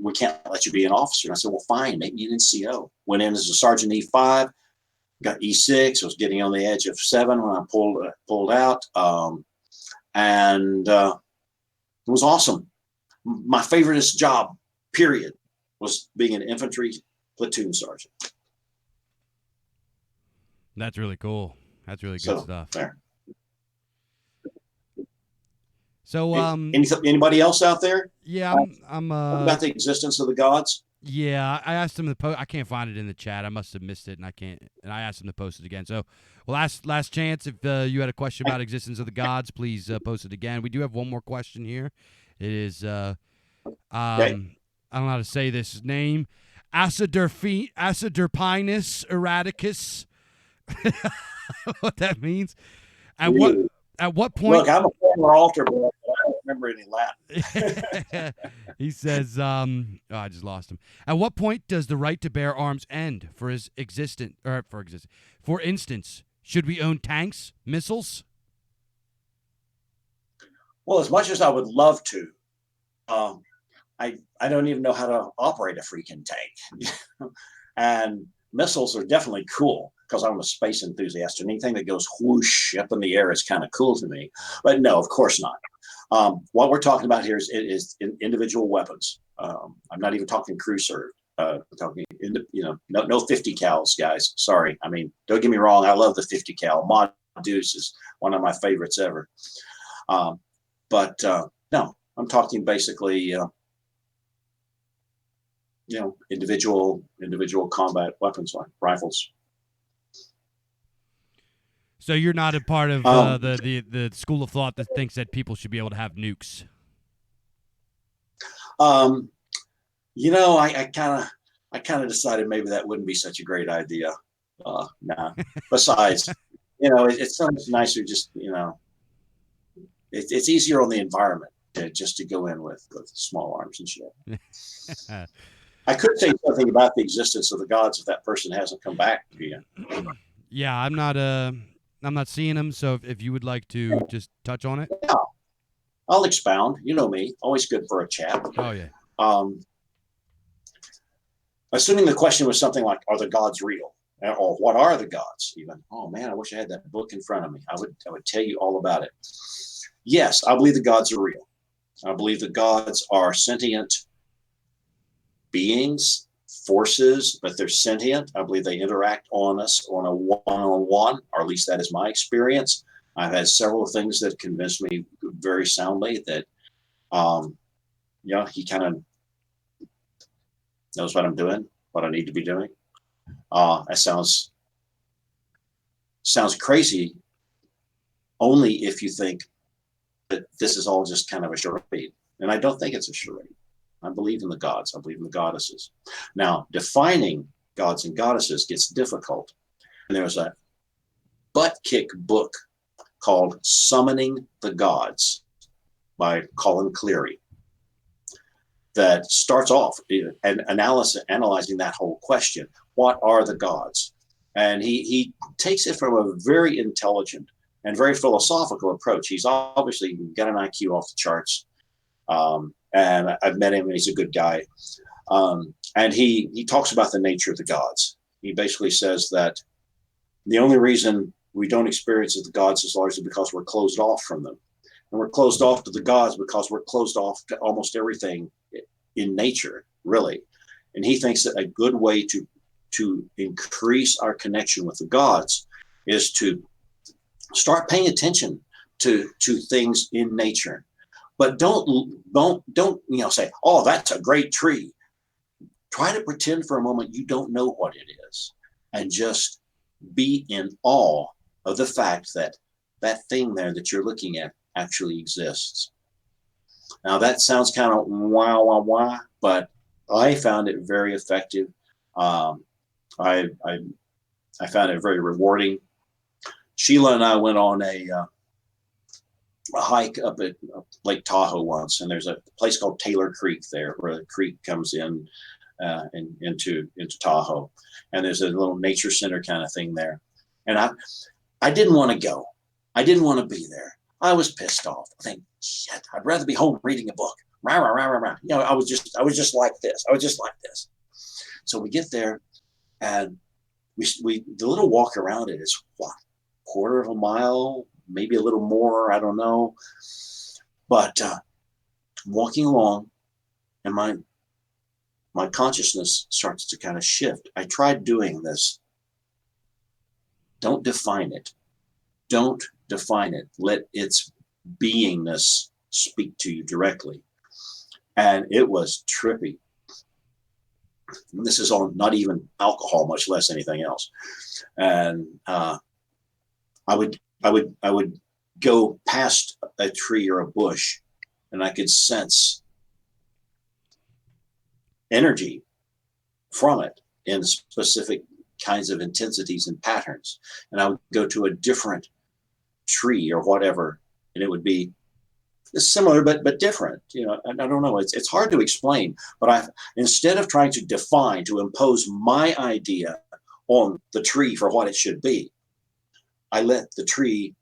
we can't let you be an officer. And I said, well, fine, make me an NCO. Went in as a Sergeant E5, got E6. I was getting on the edge of 7 when I pulled out, and it was awesome. My favoriteest job, period, was being an infantry platoon sergeant. That's really cool. That's really good stuff. There. So, anybody else out there? Yeah, I'm about the existence of the gods. Yeah, I asked him to post. I can't find it in the chat. I must have missed it, and I asked him to post it again. So, well, last chance. If you had a question about existence of the gods, please post it again. We do have one more question here. It is I don't know how to say this name. Aciderpinus erraticus. What that means? At what point? Look, I'm a former altar boy, but I don't remember any Latin. He says, I just lost him. At what point does the right to bear arms end for instance, should we own tanks, missiles? Well, as much as I would love to, I don't even know how to operate a freaking tank. And missiles are definitely cool because I'm a space enthusiast, and anything that goes whoosh up in the air is kind of cool to me. But no, of course not. What we're talking about here is individual weapons. I'm not even talking crew served. I'm talking, no 50 cals, guys. Sorry. I mean, don't get me wrong. I love the 50 cal. Mod Deuce is one of my favorites ever. But no, I'm talking basically, individual combat weapons like rifles. So you're not a part of the school of thought that thinks that people should be able to have nukes. I kind of decided maybe that wouldn't be such a great idea. Nah. Besides, it's so much nicer just, it's easier on the environment to go in with small arms and shit. I could say something about the existence of the gods if that person hasn't come back to you. Yeah, I'm not seeing them. So if you would like to just touch on it. Yeah, I'll expound. You know me, always good for a chat. Oh yeah. Assuming the question was something like, "Are the gods real?" or "What are the gods?" Even, oh man, I wish I had that book in front of me. I would tell you all about it. Yes, I believe the gods are real. I believe the gods are sentient beings, forces, but they're sentient. I believe they interact on us on a one-on-one, or at least that is my experience. I've had several things that convinced me very soundly that, he kind of knows what I'm doing, what I need to be doing. That sounds crazy only if you think that this is all just kind of a charade. And I don't think it's a charade. I believe in the gods. I believe in the goddesses. Now, defining gods and goddesses gets difficult. And there's a butt kick book called Summoning the Gods by Colin Cleary that starts off and analyzing that whole question. What are the gods? And he takes it from a very intelligent and very philosophical approach. He's obviously got an IQ off the charts. And I've met him and he's a good guy. And he talks about the nature of the gods. He basically says that the only reason we don't experience the gods is largely because we're closed off from them. And we're closed off to the gods because we're closed off to almost everything in nature, really. And he thinks that a good way to increase our connection with the gods is to start paying attention to things in nature. But don't say, "Oh, that's a great tree." Try to pretend for a moment you don't know what it is, and just be in awe of the fact that that thing there that you're looking at actually exists. Now that sounds kind of wah, but I found it very effective. I found it very rewarding. Sheila and I went on a hike up at Lake Tahoe once, and there's a place called Taylor Creek there, where the creek comes in into Tahoe, and there's a little nature center kind of thing there. And I didn't want to go. I didn't want to be there. I was pissed off. I think, shit, I'd rather be home reading a book. Rah, rah, rah, rah, rah. I was just like this. I was just like this. So we get there, and we the little walk around it is what, quarter of a mile, maybe a little more, I don't know. But walking along, and my consciousness starts to kind of shift. I tried doing this. Don't define it. Don't define it. Let its beingness speak to you directly. And it was trippy. And this is on not even alcohol, much less anything else. And I would go past a tree or a bush, and I could sense energy from it in specific kinds of intensities and patterns. And I would go to a different tree or whatever, and it would be similar but different. I don't know. It's hard to explain. But instead of trying to define, to impose my idea on the tree for what it should be, I let the tree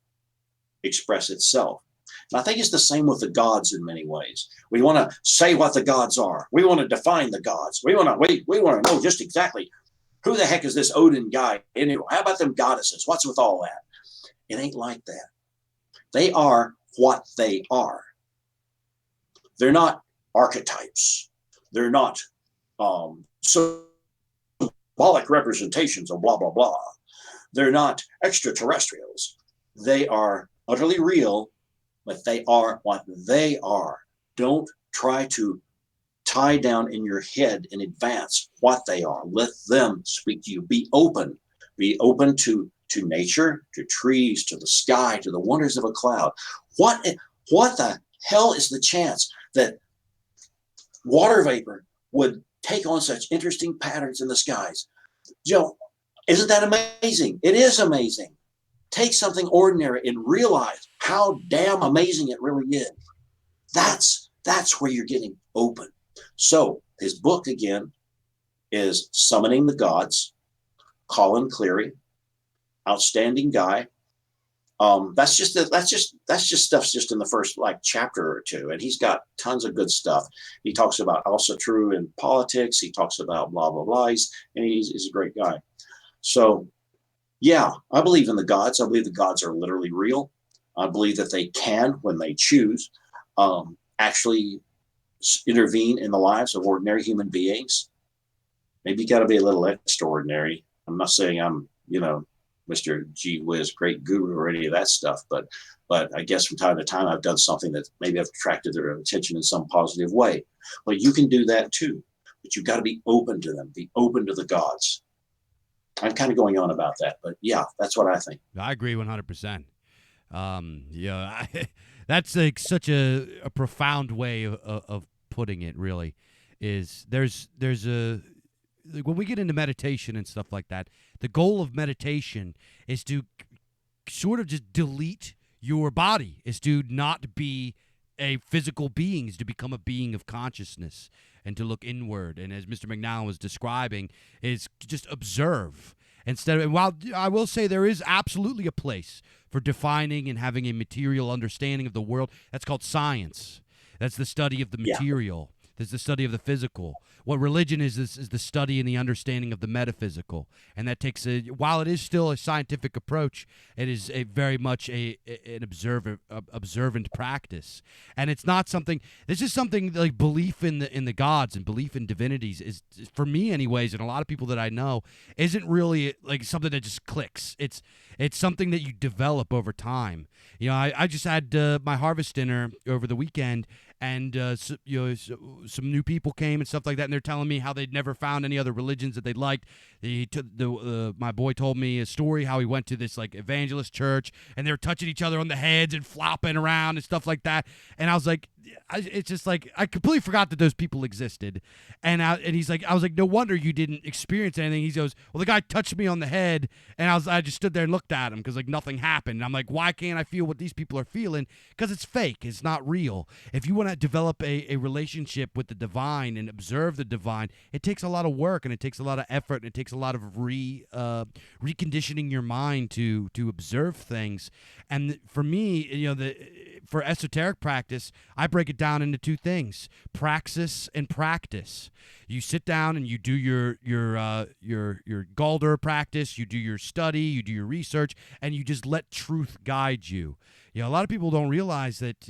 express itself. And I think it's the same with the gods in many ways. We want to say what the gods are. We want to define the gods. We want to know just exactly who the heck is this Odin guy anyway. How about them goddesses? What's with all that? It ain't like that. They are what they are. They're not archetypes. They're not symbolic representations of blah, blah, blah. They're not extraterrestrials. They are utterly real, but they are what they are. Don't try to tie down in your head in advance what they are. Let them speak to you. Be open. Be open to nature, to trees, to the sky, to the wonders of a cloud. What the hell is the chance that water vapor would take on such interesting patterns in the skies? Isn't that amazing? It is amazing. Take something ordinary and realize how damn amazing it really is. That's where you're getting open. So his book again is Summoning the Gods. Colin Cleary, outstanding guy. That's just stuff's just in the first like chapter or two, and he's got tons of good stuff. He talks about also true in politics. He talks about blah blah blah. He's a great guy. So yeah, I believe in the gods. I believe the gods are literally real. I believe that they can, when they choose, actually intervene in the lives of ordinary human beings. Maybe you got to be a little extraordinary. I'm not saying I'm, Mr. Gee Whiz, great guru or any of that stuff, but I guess from time to time I've done something that maybe I've attracted their attention in some positive way. Well, you can do that too, but you've got to be open to them, be open to the gods. I'm kind of going on about that, but yeah, that's what I think. I agree 100%. That's like such a profound way of putting it. Really, is there's a when we get into meditation and stuff like that, the goal of meditation is to sort of just delete your body, is to not be a physical being, is to become a being of consciousness and to look inward. And as Mr. McNown was describing, is to just observe. And while I will say there is absolutely a place for defining and having a material understanding of the world, that's called science. That's the study of the material. There's the study of the physical. What religion is the study and the understanding of the metaphysical. And that takes while it is still a scientific approach, it is very much an observant practice. And it's not something, this is something like belief in the gods and belief in divinities is, for me anyways, and a lot of people that I know, isn't really like something that just clicks. It's something that you develop over time. I just had my harvest dinner over the weekend, and some new people came and stuff like that, and they're telling me how they'd never found any other religions that they liked. My boy told me a story how he went to this like evangelist church, and they were touching each other on the heads and flopping around and stuff like that. And I was like, it's just like I completely forgot that those people existed. And he's like, I was like, no wonder you didn't experience anything. He goes, well, the guy touched me on the head, and I just stood there and looked at him because like nothing happened. And I'm like, why can't I feel what these people are feeling? Because it's fake. It's not real. If you want to develop a relationship with the divine and observe the divine, it takes a lot of work, and it takes a lot of effort, and it takes a lot of reconditioning your mind to observe things. And for me, for esoteric practice, I break it down into two things: praxis and practice. You sit down and you do your Galder practice, you do your study, you do your research, and you just let truth guide you. A lot of people don't realize that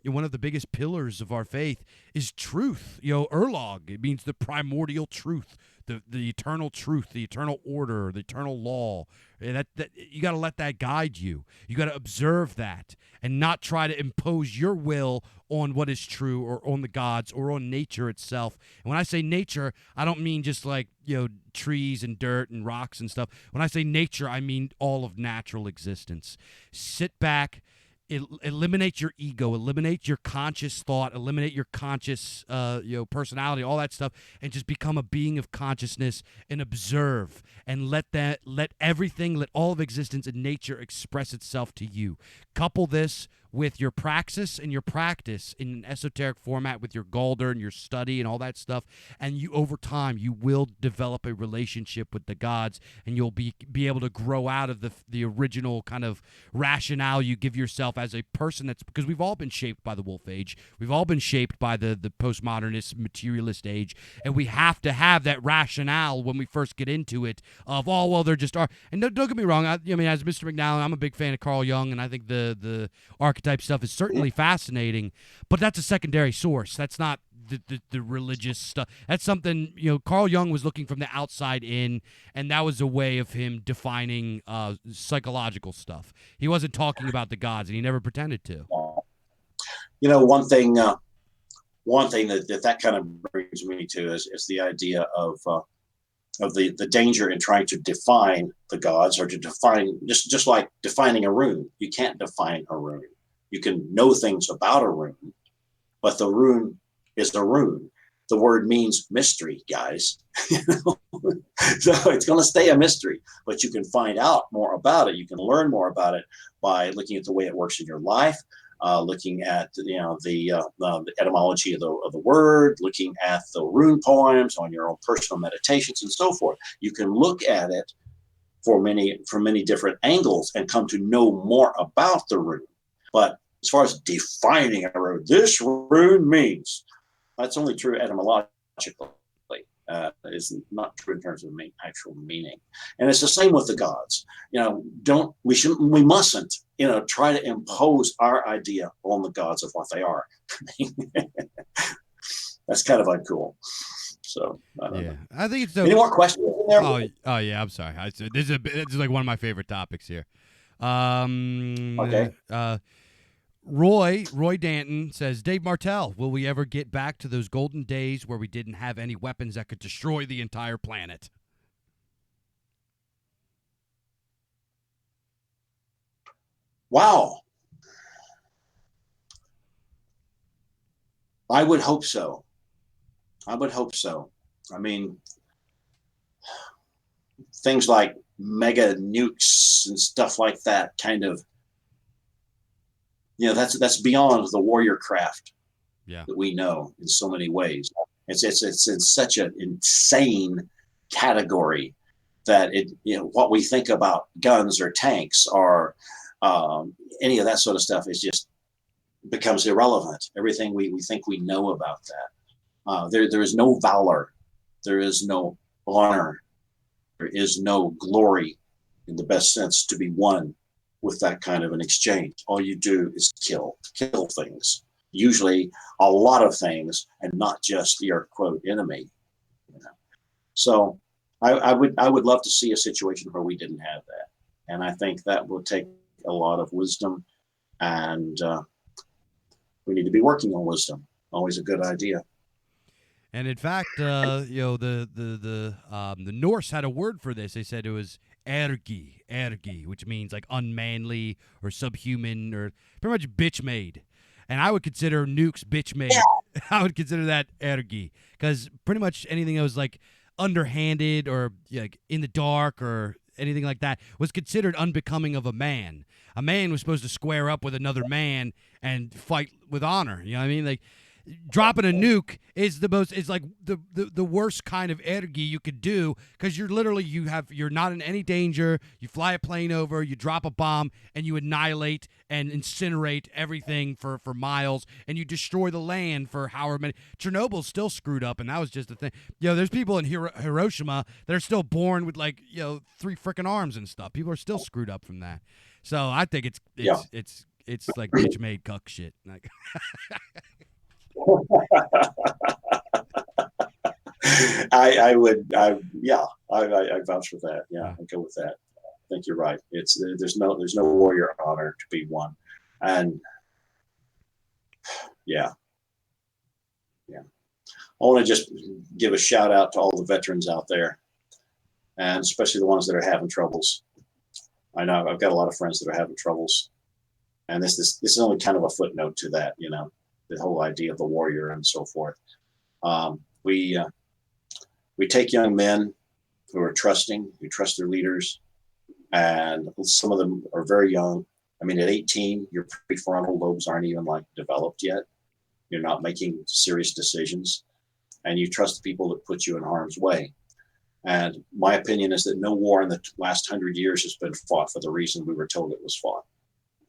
one of the biggest pillars of our faith is truth. Erlog, it means the primordial truth, the eternal truth, the eternal order, the eternal law. That you got to let that guide you. You got to observe that and not try to impose your will on what is true or on the gods or on nature itself. And when I say nature, I don't mean just like, trees and dirt and rocks and stuff. When I say nature, I mean all of natural existence. Sit back. Eliminate your ego, eliminate your conscious thought, eliminate your conscious personality, all that stuff, and just become a being of consciousness and observe and let all of existence and nature express itself to you. Couple this with your praxis and your practice in an esoteric format with your Galder and your study and all that stuff, and you over time you will develop a relationship with the gods, and you'll be able to grow out of the original kind of rationale you give yourself as a person. That's because we've all been shaped by the Wolf Age, we've all been shaped by the postmodernist materialist age, and we have to have that rationale when we first get into it of, oh well, they're just are. And don't get me wrong, I mean, as Mr. McNally, I'm a big fan of Carl Jung, and I think the archetype stuff is certainly fascinating, but that's a secondary source. That's not the religious stuff. That's something, Carl Jung was looking from the outside in, and that was a way of him defining psychological stuff. He wasn't talking about the gods, and he never pretended to. One thing that kind of brings me to is the idea of the danger in trying to define the gods, or to define just like defining a rune. You can't define a rune. You can know things about a rune, but the rune is a rune. the word means mystery, guys. So it's going to stay a mystery, but you can find out more about it. You can learn more about it by looking at the way it works in your life, looking at the etymology of the word, looking at the rune poems on your own personal meditations and so forth. You can look at it from many different angles and come to know more about the rune. But as far as defining a rune, this rune means, that's only true etymologically. Is not true in terms of actual meaning. And it's the same with the gods. We mustn't, try to impose our idea on the gods of what they are. That's kind of uncool. So I don't know. I think it's Any more questions in there? Oh yeah, I'm sorry. This is like one of my favorite topics here. Okay. Roy Danton says, Dave Martell, will we ever get back to those golden days where we didn't have any weapons that could destroy the entire planet? Wow. I would hope so. I mean, things like mega nukes and stuff like that kind of, that's beyond the warrior craft that we know in so many ways. It's in such an insane category that what we think about guns or tanks or any of that sort of stuff is just becomes irrelevant. Everything we think we know about that. There is no valor. There is no honor. There is no glory in the best sense to be won with that kind of an exchange. All you do is kill things, usually a lot of things, and not just your quote enemy. So I would love to see a situation where we didn't have that, and I think that will take a lot of wisdom, and we need to be working on wisdom. Always a good idea. And in fact, the Norse had a word for this. They said it was ergi, which means like unmanly or subhuman or pretty much bitch made. And I would consider nukes bitch made. Yeah. I would consider that ergi because pretty much anything that was like underhanded or like in the dark or anything like that was considered unbecoming of a man. A man was supposed to square up with another man and fight with honor. You know what I mean? Like, dropping a nuke is like the worst kind of ergi you could do because you're not in any danger. You fly a plane over, you drop a bomb, and you annihilate and incinerate everything for miles, and you destroy the land for however many. Chernobyl's still screwed up, and that was just a thing. There's people in Hiroshima that are still born with 3 freaking arms and stuff. People are still screwed up from that. So I think it's like bitch made cuck shit. Like. I vouch for that. Yeah, I'd go with that. I think you're right. There's no warrior honor to be won, and yeah. I want to just give a shout out to all the veterans out there, and especially the ones that are having troubles. I know I've got a lot of friends that are having troubles, and this is only kind of a footnote to that. The whole idea of the warrior and so forth. We take young men who are trusting, who trust their leaders, and some of them are very young. I mean, at 18, your prefrontal lobes aren't even developed yet. You're not making serious decisions, and you trust the people that put you in harm's way. And my opinion is that no war in the last 100 years has been fought for the reason we were told it was fought,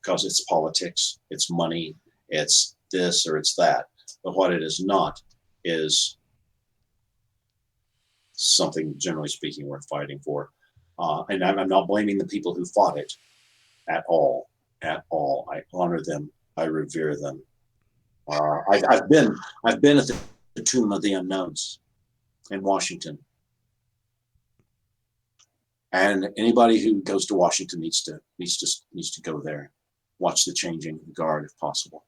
because it's politics, it's money, it's this or it's that. But what it is not is something, generally speaking, worth fighting for. And I'm not blaming the people who fought it at all. I honor them. I revere them. I've been at the Tomb of the Unknowns in Washington, and anybody who goes to Washington needs to go there, watch the changing guard if possible.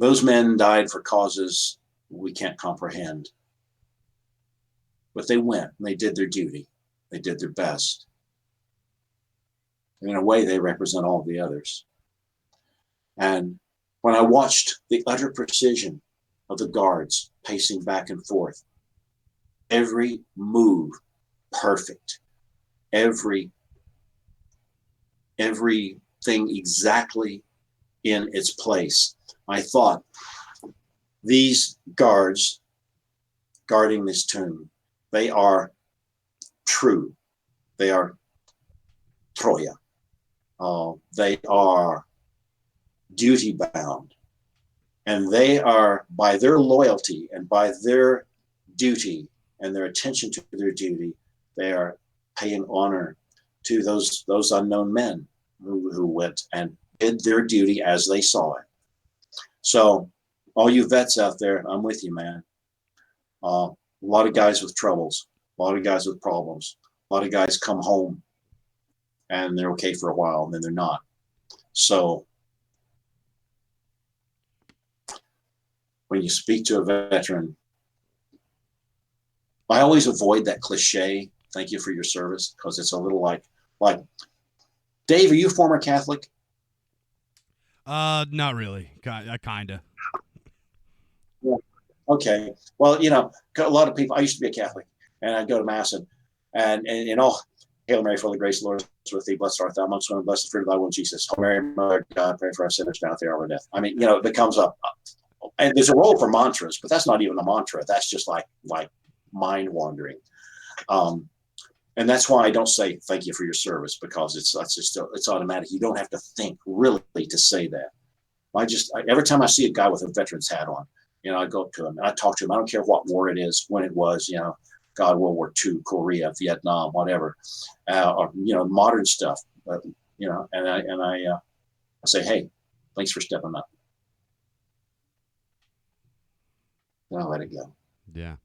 Those men died for causes we can't comprehend, but they went and they did their duty. They did their best. And in a way, they represent all the others. And when I watched the utter precision of the guards pacing back and forth, every move perfect, everything exactly in its place. I thought, these guards guarding this tomb, they are true. They are Troja. They are duty bound. And they are, by their loyalty and by their duty and their attention to their duty, they are paying honor to those unknown men who went and did their duty as they saw it. So all you vets out there, I'm with you, man. A lot of guys with troubles, a lot of guys with problems, a lot of guys come home and they're okay for a while and then they're not. So when you speak to a veteran, I always avoid that cliche, thank you for your service, because it's a little like, Dave, are you former Catholic? Not really. Kinda. Yeah. Okay. Well, you know, a lot of people, I used to be a Catholic and I'd go to mass and you know, Hail Mary, full of grace, the Lord is with thee. Blessed art thou amongst women, blessed the fruit of thy womb, Jesus. Hail Mary, Mother of God, pray for us sinners now at the hour of death. I mean, you know, it becomes and there's a role for mantras, but that's not even a mantra. That's just like mind wandering. And that's why I don't say thank you for your service, because it's automatic. You don't have to think really to say that. Every time I see a guy with a veteran's hat on, you know, I go up to him and I talk to him. I don't care what war it is, when it was, you know, God, World War II, Korea, Vietnam, whatever, or, you know, modern stuff, you know, and I say, hey, thanks for stepping up. And I'll let it go. Yeah.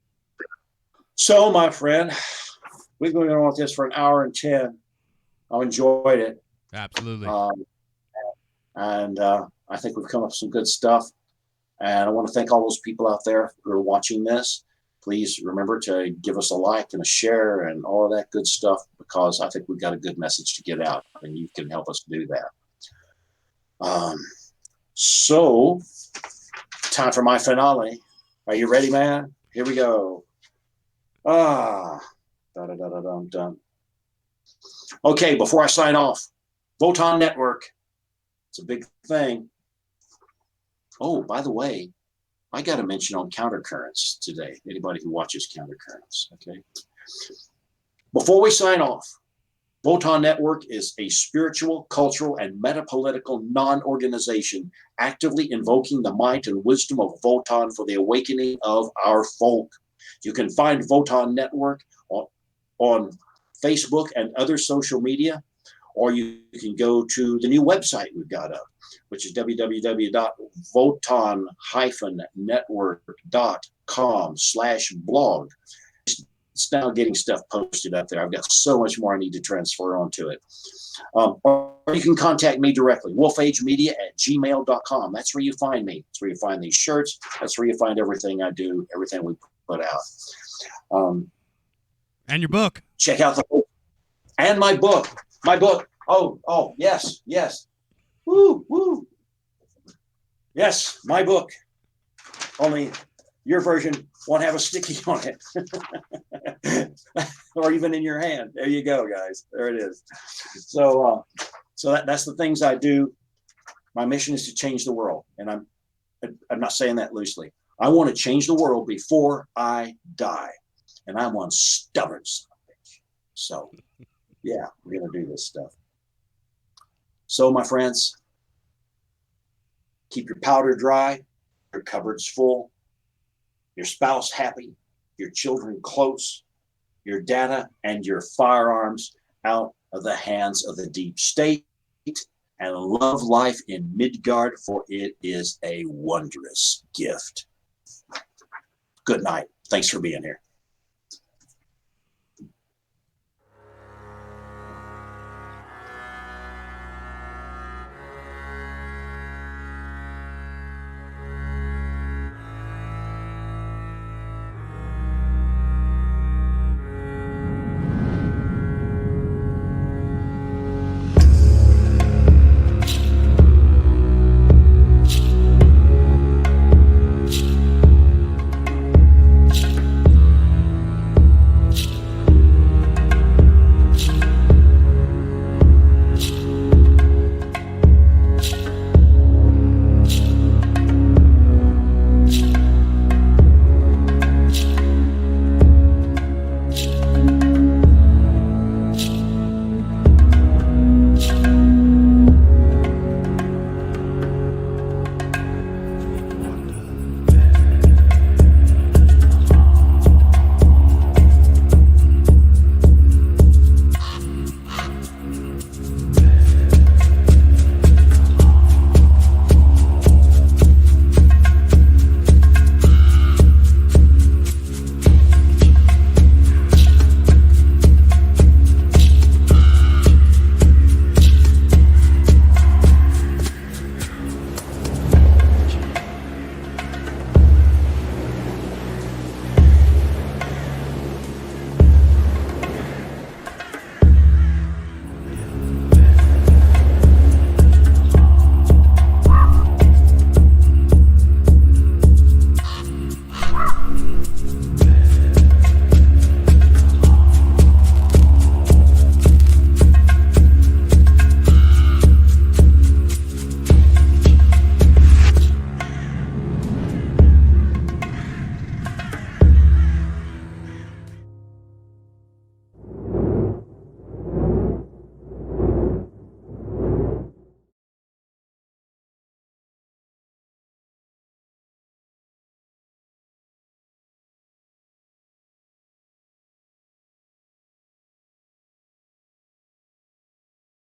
So, my friend, we've been going on with this for an hour and 10. I enjoyed it. Absolutely. And I think we've come up with some good stuff. And I want to thank all those people out there who are watching this. Please remember to give us a like and a share and all of that good stuff, because I think we've got a good message to get out, and you can help us do that. So, time for my finale. Are you ready, man? Here we go. Dun. Okay, before I sign off, Votan Network. It's a big thing. Oh, by the way, I got to mention on Countercurrents today. Anybody who watches Countercurrents, okay? Before we sign off, Votan Network is a spiritual, cultural, and metapolitical non-organization actively invoking the might and wisdom of Votan for the awakening of our folk. You can find Votan Network on Facebook and other social media, or you can go to the new website we've got up, which is www.votannetwork.com/blog. It's now getting stuff posted up there. I've got so much more I need to transfer onto it. Or you can contact me directly, wolfagemedia@gmail.com. That's where you find me. That's where you find these shirts. That's where you find everything I do, everything we put out. And your book. Check out the book. And my book. My book. Oh, yes. Woo. Yes, my book. Only your version won't have a sticky on it. Or even in your hand. There you go, guys. There it is. So that's the things I do. My mission is to change the world. And I'm not saying that loosely. I want to change the world before I die. And I'm one stubborn son of a bitch. So, yeah, we're going to do this stuff. So, my friends, keep your powder dry, your cupboards full, your spouse happy, your children close, your data and your firearms out of the hands of the deep state, and love life in Midgard, for it is a wondrous gift. Good night. Thanks for being here.